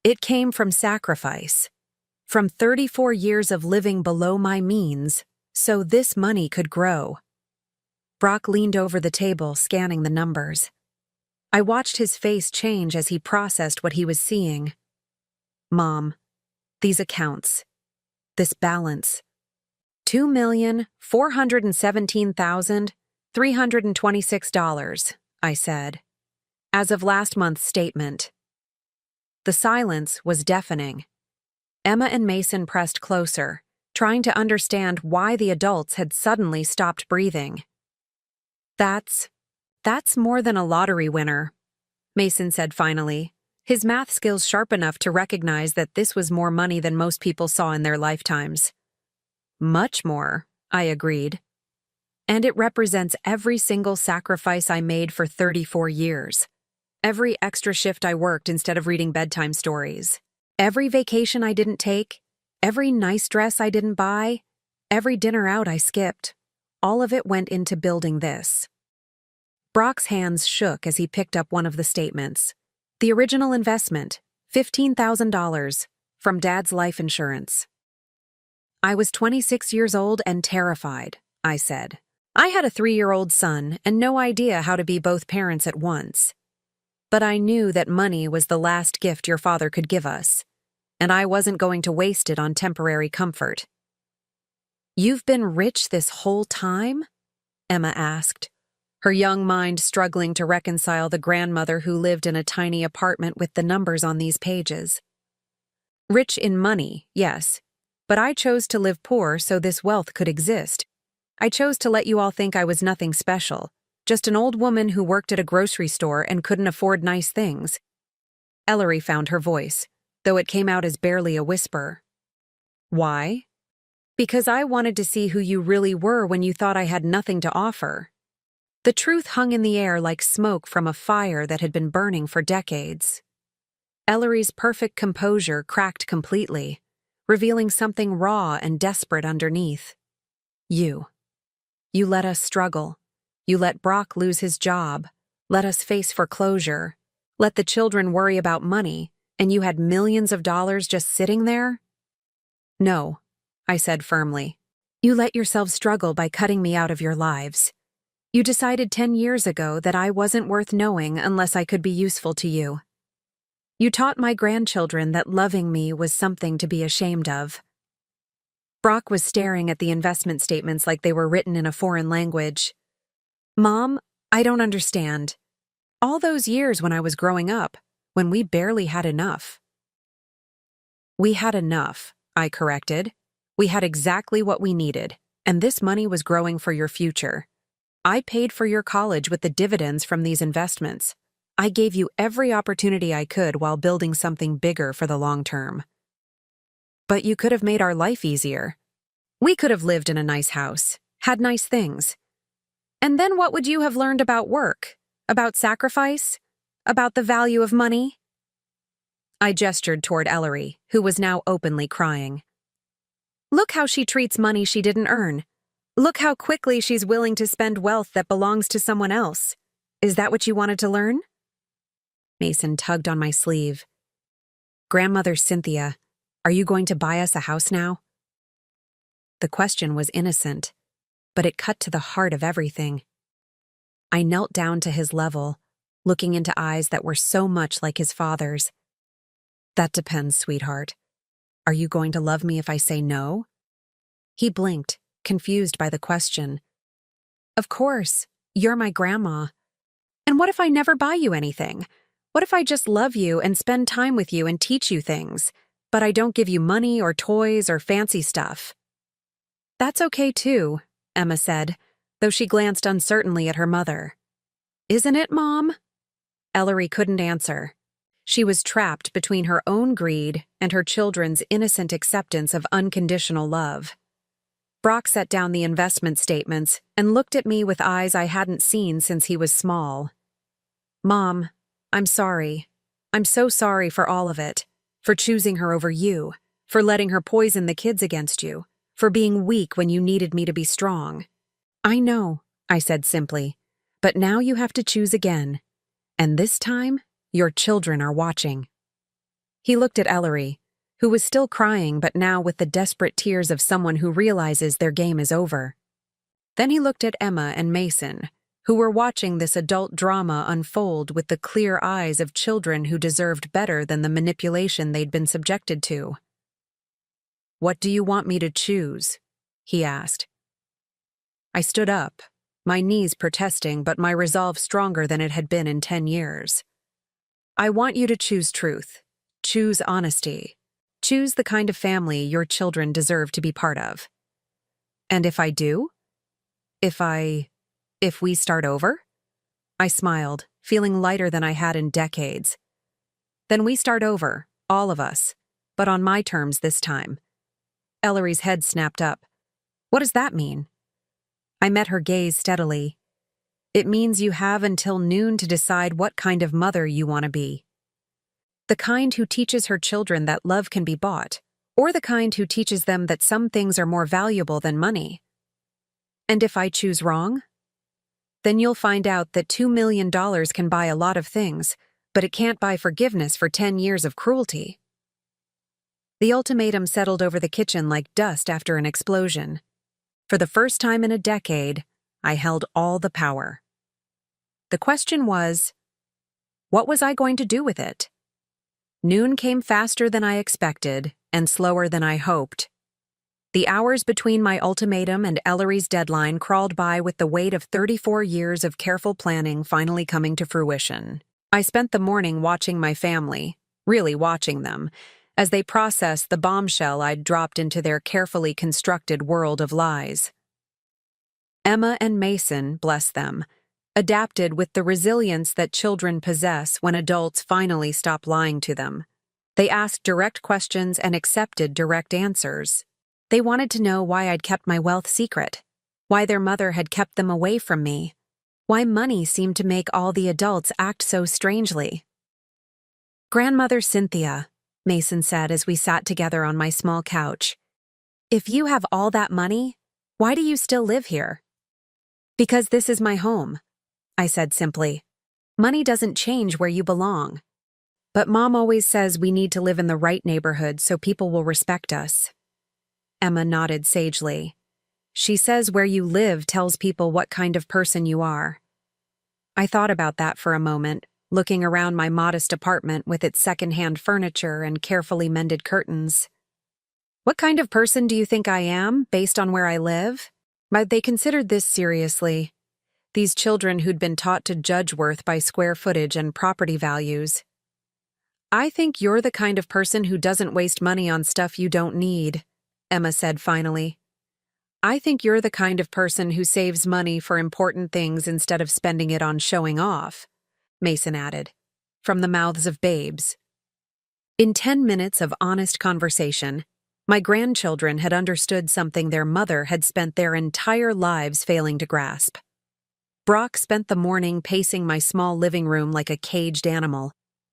Speaker 1: It came from sacrifice. From 34 years of living below my means, so this money could grow." Brock leaned over the table, scanning the numbers. I watched his face change as he processed what he was seeing. "Mom, these accounts, this balance, $2,417,326, I said, as of last month's statement. The silence was deafening. Emma and Mason pressed closer, trying to understand why the adults had suddenly stopped breathing. That's more than a lottery winner," Mason said finally, his math skills sharp enough to recognize that this was more money than most people saw in their lifetimes. "Much more," I agreed. "And it represents every single sacrifice I made for 34 years. Every extra shift I worked instead of reading bedtime stories. Every vacation I didn't take. Every nice dress I didn't buy. Every dinner out I skipped. All of it went into building this." Brock's hands shook as he picked up one of the statements. The original investment, $15,000, from Dad's life insurance. "I was 26 years old and terrified," I said. "I had a 3-year-old son and no idea how to be both parents at once. But I knew that money was the last gift your father could give us, and I wasn't going to waste it on temporary comfort." "You've been rich this whole time?" Emma asked, her young mind struggling to reconcile the grandmother who lived in a tiny apartment with the numbers on these pages. "Rich in money, yes, but I chose to live poor so this wealth could exist. I chose to let you all think I was nothing special, just an old woman who worked at a grocery store and couldn't afford nice things." Ellery found her voice, though it came out as barely a whisper. "Why?" "Because I wanted to see who you really were when you thought I had nothing to offer." The truth hung in the air like smoke from a fire that had been burning for decades. Ellery's perfect composure cracked completely, revealing something raw and desperate underneath. You let us struggle. You let Brock lose his job, let us face foreclosure, let the children worry about money, and you had millions of dollars just sitting there?" "No," I said firmly. "You let yourselves struggle by cutting me out of your lives. You decided 10 years ago that I wasn't worth knowing unless I could be useful to you. You taught my grandchildren that loving me was something to be ashamed of." Brock was staring at the investment statements like they were written in a foreign language. "Mom, I don't understand. All those years when I was growing up, when we barely had enough." "We had enough," I corrected. "We had exactly what we needed, and this money was growing for your future. I paid for your college with the dividends from these investments. I gave you every opportunity I could while building something bigger for the long term. But you could have made our life easier. We could have lived in a nice house, had nice things. And then what would you have learned about work? About sacrifice? About the value of money? I gestured toward Ellery, who was now openly crying. Look how she treats money she didn't earn. Look how quickly she's willing to spend wealth that belongs to someone else. Is that what you wanted to learn? Mason tugged on my sleeve. Grandmother Cynthia, are you going to buy us a house now? The question was innocent, but it cut to the heart of everything. I knelt down to his level, looking into eyes that were so much like his father's. That depends, sweetheart. Are you going to love me if I say no? He blinked, confused by the question. Of course, you're my grandma. And what if I never buy you anything? What if I just love you and spend time with you and teach you things, but I don't give you money or toys or fancy stuff? That's okay too, Emma said, though she glanced uncertainly at her mother. Isn't it, Mom? Ellery couldn't answer. She was trapped between her own greed and her children's innocent acceptance of unconditional love. Brock set down the investment statements and looked at me with eyes I hadn't seen since he was small. Mom, I'm sorry. I'm so sorry for all of it. For choosing her over you. For letting her poison the kids against you. For being weak when you needed me to be strong. I know, I said simply. But now you have to choose again. And this time, your children are watching. He looked at Ellery, who was still crying but now with the desperate tears of someone who realizes their game is over. Then he looked at Emma and Mason, who were watching this adult drama unfold with the clear eyes of children who deserved better than the manipulation they'd been subjected to. What do you want me to choose? He asked. I stood up, my knees protesting but my resolve stronger than it had been in 10 years. I want you to choose truth. Choose honesty. Choose the kind of family your children deserve to be part of. And if I do? If we start over? I smiled, feeling lighter than I had in decades. Then we start over, all of us, but on my terms this time. Ellery's head snapped up. What does that mean? I met her gaze steadily. It means you have until noon to decide what kind of mother you want to be. The kind who teaches her children that love can be bought, or the kind who teaches them that some things are more valuable than money. And if I choose wrong? Then you'll find out that $2 million can buy a lot of things, but it can't buy forgiveness for 10 years of cruelty. The ultimatum settled over the kitchen like dust after an explosion. For the first time in a decade, I held all the power. The question was, what was I going to do with it? Noon came faster than I expected and slower than I hoped. The hours between my ultimatum and Ellery's deadline crawled by with the weight of 34 years of careful planning finally coming to fruition. I spent the morning watching my family, really watching them, as they processed the bombshell I'd dropped into their carefully constructed world of lies. Emma and Mason, bless them, adapted with the resilience that children possess when adults finally stop lying to them. They asked direct questions and accepted direct answers. They wanted to know why I'd kept my wealth secret, why their mother had kept them away from me, why money seemed to make all the adults act so strangely. Grandmother Cynthia, Mason said as we sat together on my small couch, if you have all that money, why do you still live here? Because this is my home, I said simply. Money doesn't change where you belong. But Mom always says we need to live in the right neighborhood so people will respect us. Emma nodded sagely. She says where you live tells people what kind of person you are. I thought about that for a moment, looking around my modest apartment with its second-hand furniture and carefully mended curtains. What kind of person do you think I am, based on where I live? But they considered this seriously. These children who'd been taught to judge worth by square footage and property values. I think you're the kind of person who doesn't waste money on stuff you don't need, Emma said finally. I think you're the kind of person who saves money for important things instead of spending it on showing off, Mason added, from the mouths of babes. In 10 minutes of honest conversation, my grandchildren had understood something their mother had spent their entire lives failing to grasp. Brock spent the morning pacing my small living room like a caged animal,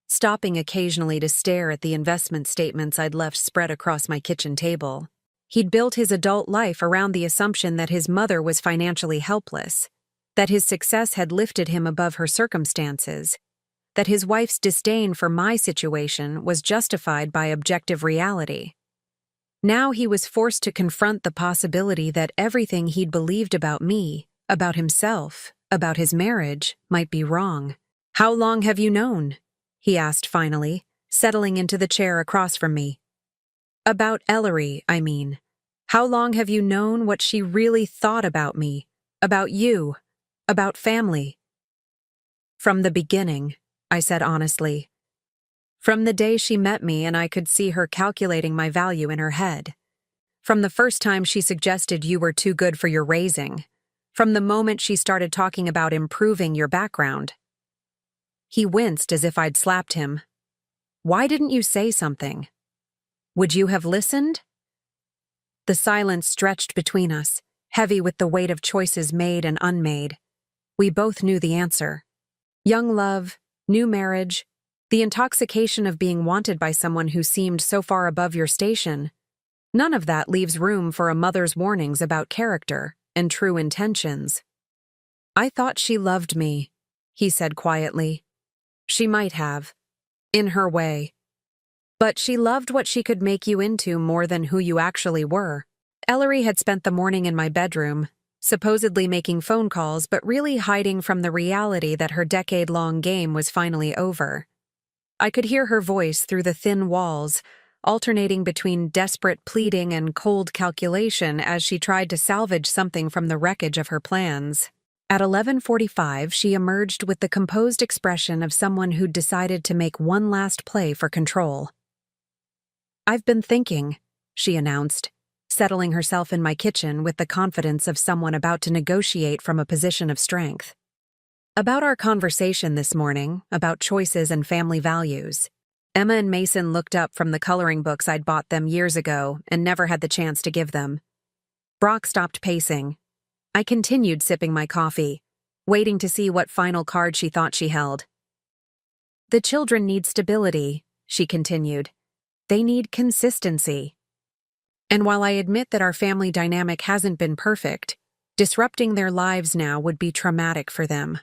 Speaker 1: stopping occasionally to stare at the investment statements I'd left spread across my kitchen table. He'd built his adult life around the assumption that his mother was financially helpless, that his success had lifted him above her circumstances, that his wife's disdain for my situation was justified by objective reality. Now he was forced to confront the possibility that everything he'd believed about me, about himself, about his marriage, might be wrong. "How long have you known?" he asked finally, settling into the chair across from me. "About Ellery, I mean. How long have you known what she really thought about me, about you, about family?" "From the beginning," I said honestly. "From the day she met me and I could see her calculating my value in her head. From the first time she suggested you were too good for your raising. From the moment she started talking about improving your background." He winced as if I'd slapped him. "Why didn't you say something? Would you have listened?" The silence stretched between us, heavy with the weight of choices made and unmade. We both knew the answer. Young love, new marriage, the intoxication of being wanted by someone who seemed so far above your station. None of that leaves room for a mother's warnings about character and true intentions. "I thought she loved me," he said quietly. "She might have, in her way. But she loved what she could make you into more than who you actually were." Ellery had spent the morning in my bedroom, supposedly making phone calls but really hiding from the reality that her decade-long game was finally over. I could hear her voice through the thin walls, alternating between desperate pleading and cold calculation as she tried to salvage something from the wreckage of her plans. At 11:45, she emerged with the composed expression of someone who'd decided to make one last play for control. "I've been thinking," she announced, settling herself in my kitchen with the confidence of someone about to negotiate from a position of strength. "About our conversation this morning, about choices and family values." Emma and Mason looked up from the coloring books I'd bought them years ago and never had the chance to give them. Brock stopped pacing. I continued sipping my coffee, waiting to see what final card she thought she held. "The children need stability," she continued. "They need consistency. And while I admit that our family dynamic hasn't been perfect, disrupting their lives now would be traumatic for them."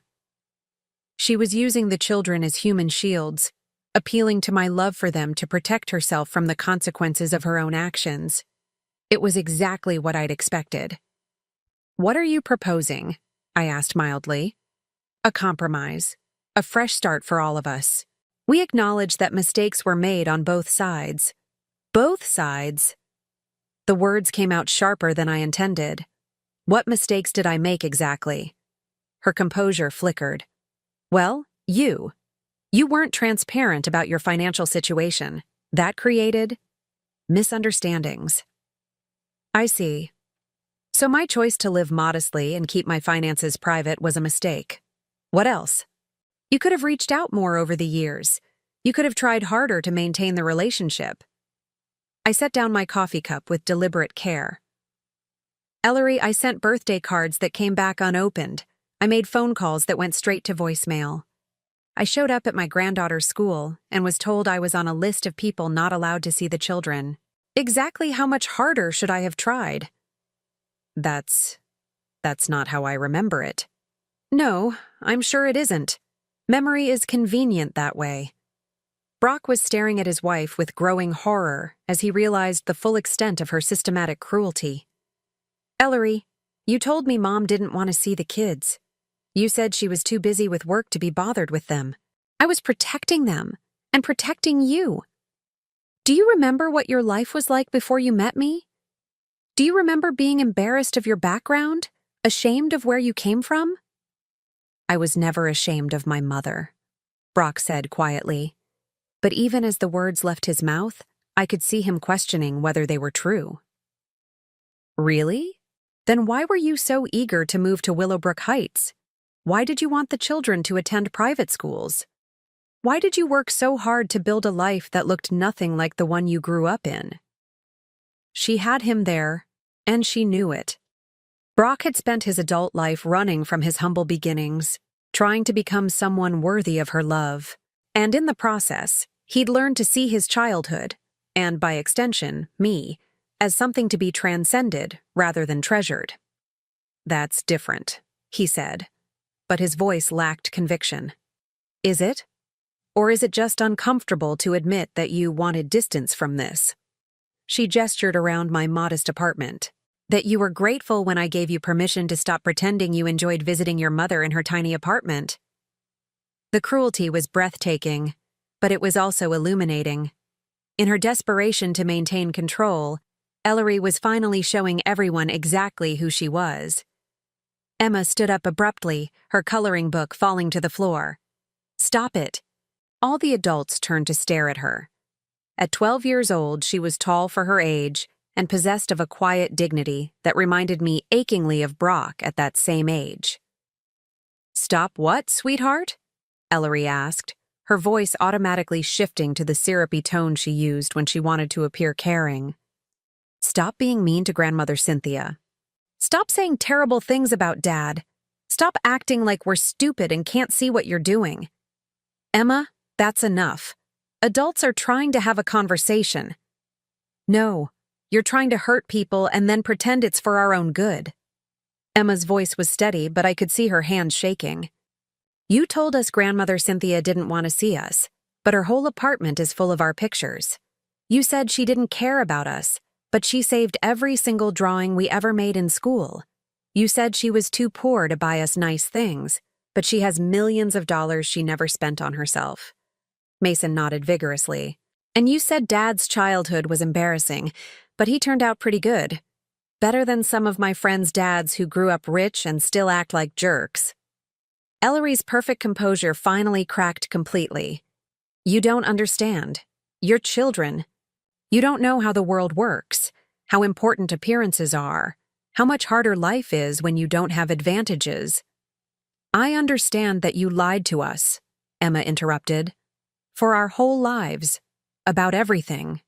Speaker 1: She was using the children as human shields, appealing to my love for them to protect herself from the consequences of her own actions. It was exactly what I'd expected. "What are you proposing?" I asked mildly. "A compromise. A fresh start for all of us. We acknowledge that mistakes were made on both sides." "Both sides?" The words came out sharper than I intended. "What mistakes did I make exactly?" Her composure flickered. "Well, you. You weren't transparent about your financial situation. That created misunderstandings." "I see. So my choice to live modestly and keep my finances private was a mistake. What else? You could have reached out more over the years. You could have tried harder to maintain the relationship." I set down my coffee cup with deliberate care. "Ellery, I sent birthday cards that came back unopened. I made phone calls that went straight to voicemail. I showed up at my granddaughter's school and was told I was on a list of people not allowed to see the children. Exactly how much harder should I have tried?" That's not how I remember it." "No, I'm sure it isn't. Memory is convenient that way." Brock was staring at his wife with growing horror as he realized the full extent of her systematic cruelty. "Ellery, you told me Mom didn't want to see the kids. You said she was too busy with work to be bothered with them. I was protecting them, and protecting you. Do you remember what your life was like before you met me? Do you remember being embarrassed of your background, ashamed of where you came from?" "I was never ashamed of my mother," Brock said quietly. But even as the words left his mouth, I could see him questioning whether they were true. "Really? Then why were you so eager to move to Willowbrook Heights? Why did you want the children to attend private schools? Why did you work so hard to build a life that looked nothing like the one you grew up in?" She had him there, and she knew it. Brock had spent his adult life running from his humble beginnings, trying to become someone worthy of her love. And in the process, he'd learned to see his childhood, and by extension, me, as something to be transcended rather than treasured. "That's different," he said, but his voice lacked conviction. "Is it? Or is it just uncomfortable to admit that you wanted distance from this?" She gestured around my modest apartment. "That you were grateful when I gave you permission to stop pretending you enjoyed visiting your mother in her tiny apartment." The cruelty was breathtaking, but it was also illuminating. In her desperation to maintain control, Ellery was finally showing everyone exactly who she was. Emma stood up abruptly, her coloring book falling to the floor. "Stop it." All the adults turned to stare at her. At 12 years old, she was tall for her age and possessed of a quiet dignity that reminded me achingly of Brock at that same age. "Stop what, sweetheart?" Ellery asked, her voice automatically shifting to the syrupy tone she used when she wanted to appear caring. "Stop being mean to Grandmother Cynthia. Stop saying terrible things about Dad. Stop acting like we're stupid and can't see what you're doing. Emma, that's enough. Adults are trying to have a conversation. No, you're trying to hurt people and then pretend it's for our own good." Emma's voice was steady, but I could see her hands shaking. "You told us Grandmother Cynthia didn't want to see us, but her whole apartment is full of our pictures. You said she didn't care about us, but she saved every single drawing we ever made in school. You said she was too poor to buy us nice things, but she has millions of dollars she never spent on herself." Mason nodded vigorously. "And you said Dad's childhood was embarrassing, but he turned out pretty good. Better than some of my friends' dads who grew up rich and still act like jerks." Ellery's perfect composure finally cracked completely. "You don't understand. You're children. You don't know how the world works, how important appearances are, how much harder life is when you don't have advantages." "I understand that you lied to us," Emma interrupted. "For our whole lives. About everything."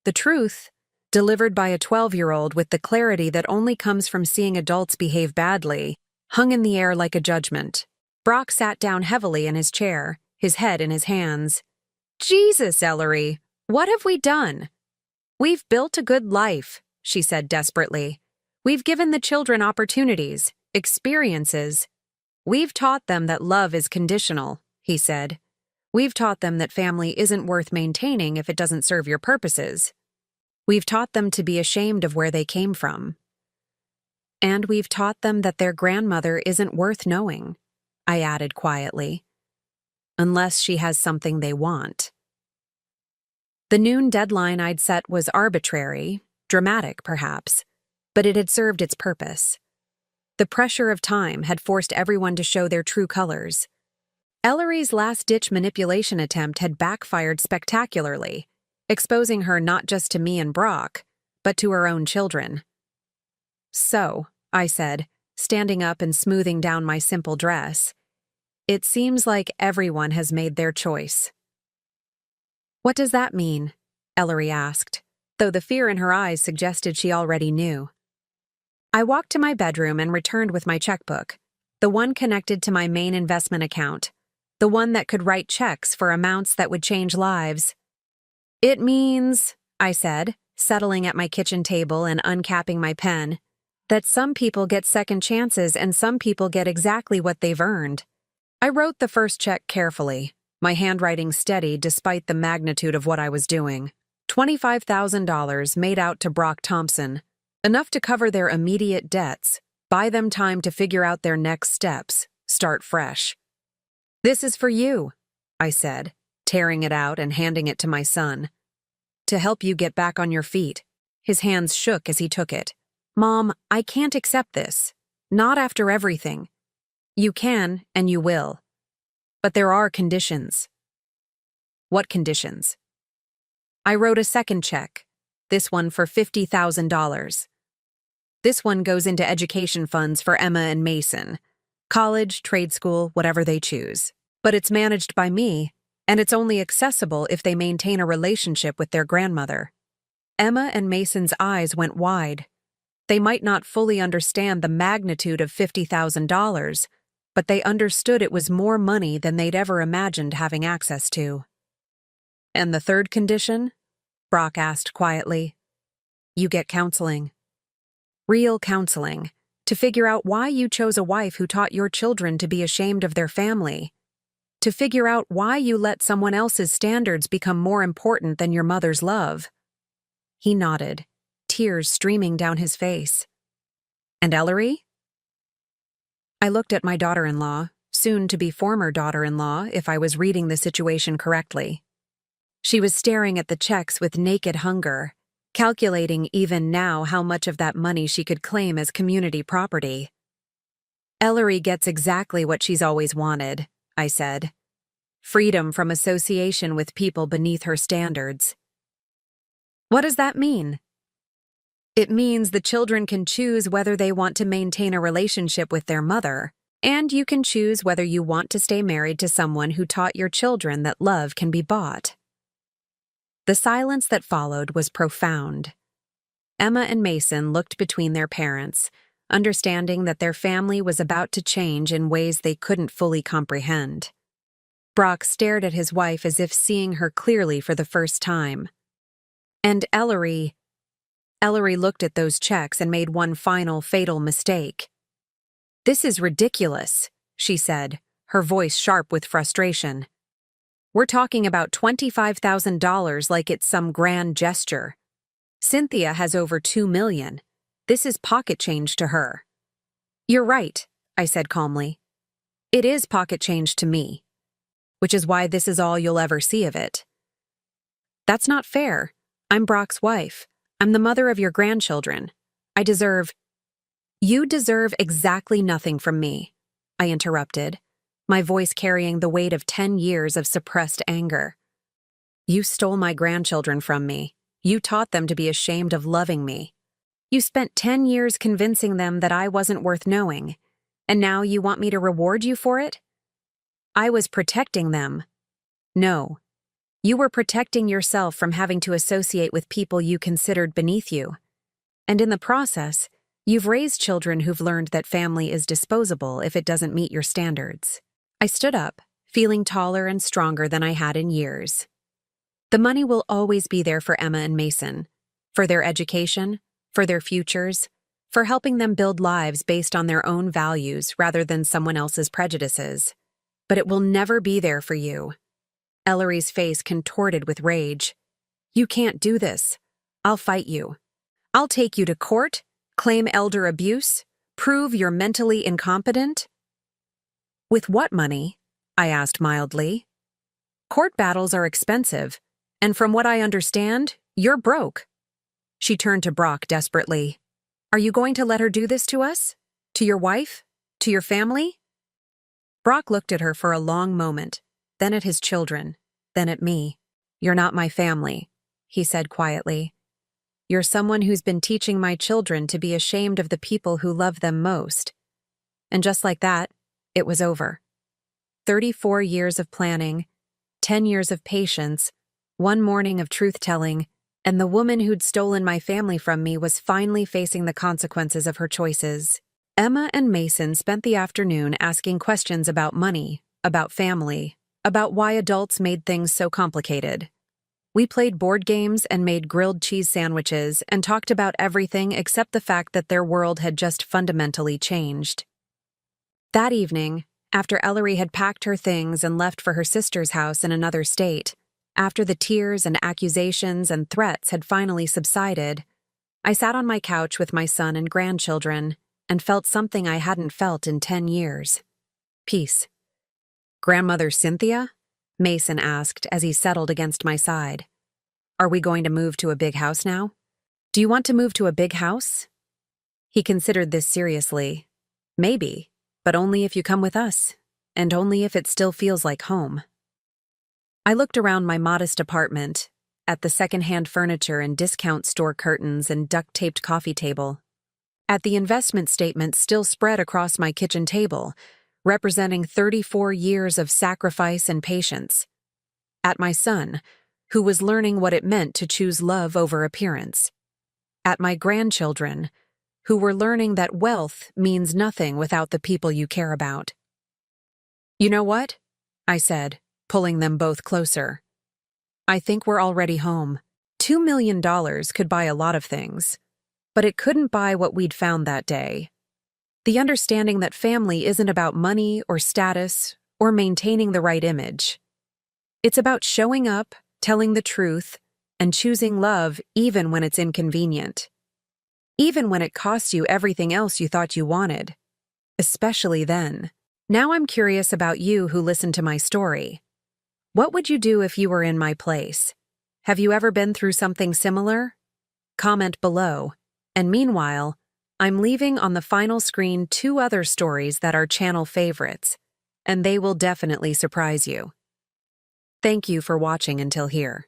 Speaker 1: The truth, delivered by a 12-year-old with the clarity that only comes from seeing adults behave badly, hung in the air like a judgment. Brock sat down heavily in his chair, his head in his hands. "Jesus, Ellery, what have we done?" "We've built a good life," she said desperately. "We've given the children opportunities, experiences. We've taught them that love is conditional," he said. "We've taught them that family isn't worth maintaining if it doesn't serve your purposes. We've taught them to be ashamed of where they came from. And we've taught them that their grandmother isn't worth knowing," I added quietly. "Unless she has something they want." The noon deadline I'd set was arbitrary, dramatic perhaps, but it had served its purpose. The pressure of time had forced everyone to show their true colors. Ellery's last-ditch manipulation attempt had backfired spectacularly, exposing her not just to me and Brock, but to her own children. "So," I said, standing up and smoothing down my simple dress, "it seems like everyone has made their choice." "What does that mean?" Ellery asked, though the fear in her eyes suggested she already knew. I walked to my bedroom and returned with my checkbook, the one connected to my main investment account, the one that could write checks for amounts that would change lives. "It means," I said, settling at my kitchen table and uncapping my pen, "that some people get second chances and some people get exactly what they've earned." I wrote the first check carefully, my handwriting steady despite the magnitude of what I was doing. $25,000 made out to Brock Thompson, enough to cover their immediate debts, buy them time to figure out their next steps, start fresh. "This is for you," I said, tearing it out and handing it to my son. "To help you get back on your feet." His hands shook as he took it. "Mom, I can't accept this. Not after everything." "You can, and you will. But there are conditions." "What conditions?" I wrote a second check, this one for $50,000. "This one goes into education funds for Emma and Mason. College, trade school, whatever they choose. But it's managed by me, and it's only accessible if they maintain a relationship with their grandmother." Emma and Mason's eyes went wide. They might not fully understand the magnitude of $50,000, but they understood it was more money than they'd ever imagined having access to. "And the third condition?" Brock asked quietly. "You get counseling. Real counseling, to figure out why you chose a wife who taught your children to be ashamed of their family. To figure out why you let someone else's standards become more important than your mother's love." He nodded, tears streaming down his face. "And Ellery?" I looked at my daughter-in-law, soon to be former daughter-in-law if I was reading the situation correctly. She was staring at the checks with naked hunger, calculating even now how much of that money she could claim as community property. "Ellery gets exactly what she's always wanted," I said. "Freedom from association with people beneath her standards." "What does that mean?" "It means the children can choose whether they want to maintain a relationship with their mother, and you can choose whether you want to stay married to someone who taught your children that love can be bought." The silence that followed was profound. Emma and Mason looked between their parents, understanding that their family was about to change in ways they couldn't fully comprehend. Brock stared at his wife as if seeing her clearly for the first time. "And Ellery looked at those checks and made one final fatal mistake. "This is ridiculous," she said, her voice sharp with frustration. "We're talking about $25,000 like it's some grand gesture. Cynthia has over $2 million. This is pocket change to her." "You're right," I said calmly. "It is pocket change to me. Which is why this is all you'll ever see of it." "That's not fair. I'm Brock's wife. I'm the mother of your grandchildren. You deserve exactly nothing from me," I interrupted, my voice carrying the weight of 10 years of suppressed anger. "You stole my grandchildren from me. You taught them to be ashamed of loving me. You spent 10 years convincing them that I wasn't worth knowing, and now you want me to reward you for it? I was protecting them. No, you were protecting yourself from having to associate with people you considered beneath you. And in the process, you've raised children who've learned that family is disposable if it doesn't meet your standards." I stood up, feeling taller and stronger than I had in years. "The money will always be there for Emma and Mason, for their education, for their futures, for helping them build lives based on their own values rather than someone else's prejudices. But it will never be there for you." Ellery's face contorted with rage. "You can't do this. I'll fight you. I'll take you to court, claim elder abuse, prove you're mentally incompetent." "With what money?" I asked mildly. "Court battles are expensive, and from what I understand, you're broke." She turned to Brock desperately. "Are you going to let her do this to us? To your wife? To your family?" Brock looked at her for a long moment, then at his children, then at me. "You're not my family," he said quietly. "You're someone who's been teaching my children to be ashamed of the people who love them most." And just like that, it was over. 34 years of planning, 10 years of patience, one morning of truth-telling, and the woman who'd stolen my family from me was finally facing the consequences of her choices. Emma and Mason spent the afternoon asking questions about money, about family, about why adults made things so complicated. We played board games and made grilled cheese sandwiches and talked about everything except the fact that their world had just fundamentally changed. That evening, after Ellery had packed her things and left for her sister's house in another state, after the tears and accusations and threats had finally subsided, I sat on my couch with my son and grandchildren and felt something I hadn't felt in 10 years. Peace. "Grandmother Cynthia?" Mason asked as he settled against my side. "Are we going to move to a big house now?" "Do you want to move to a big house?" He considered this seriously. "Maybe, but only if you come with us, and only if it still feels like home." I looked around my modest apartment, at the second-hand furniture and discount store curtains and duct-taped coffee table, at the investment statement still spread across my kitchen table, representing 34 years of sacrifice and patience, at my son, who was learning what it meant to choose love over appearance, at my grandchildren, who were learning that wealth means nothing without the people you care about. "You know what?" I said, pulling them both closer. "I think we're already home. $2 million could buy a lot of things, but it couldn't buy what we'd found that day. The understanding that family isn't about money or status or maintaining the right image. It's about showing up, telling the truth, and choosing love even when it's inconvenient. Even when it costs you everything else you thought you wanted. Especially then. Now I'm curious about you who listened to my story. What would you do if you were in my place? Have you ever been through something similar? Comment below. And meanwhile, I'm leaving on the final screen 2 other stories that are channel favorites, and they will definitely surprise you. Thank you for watching until here.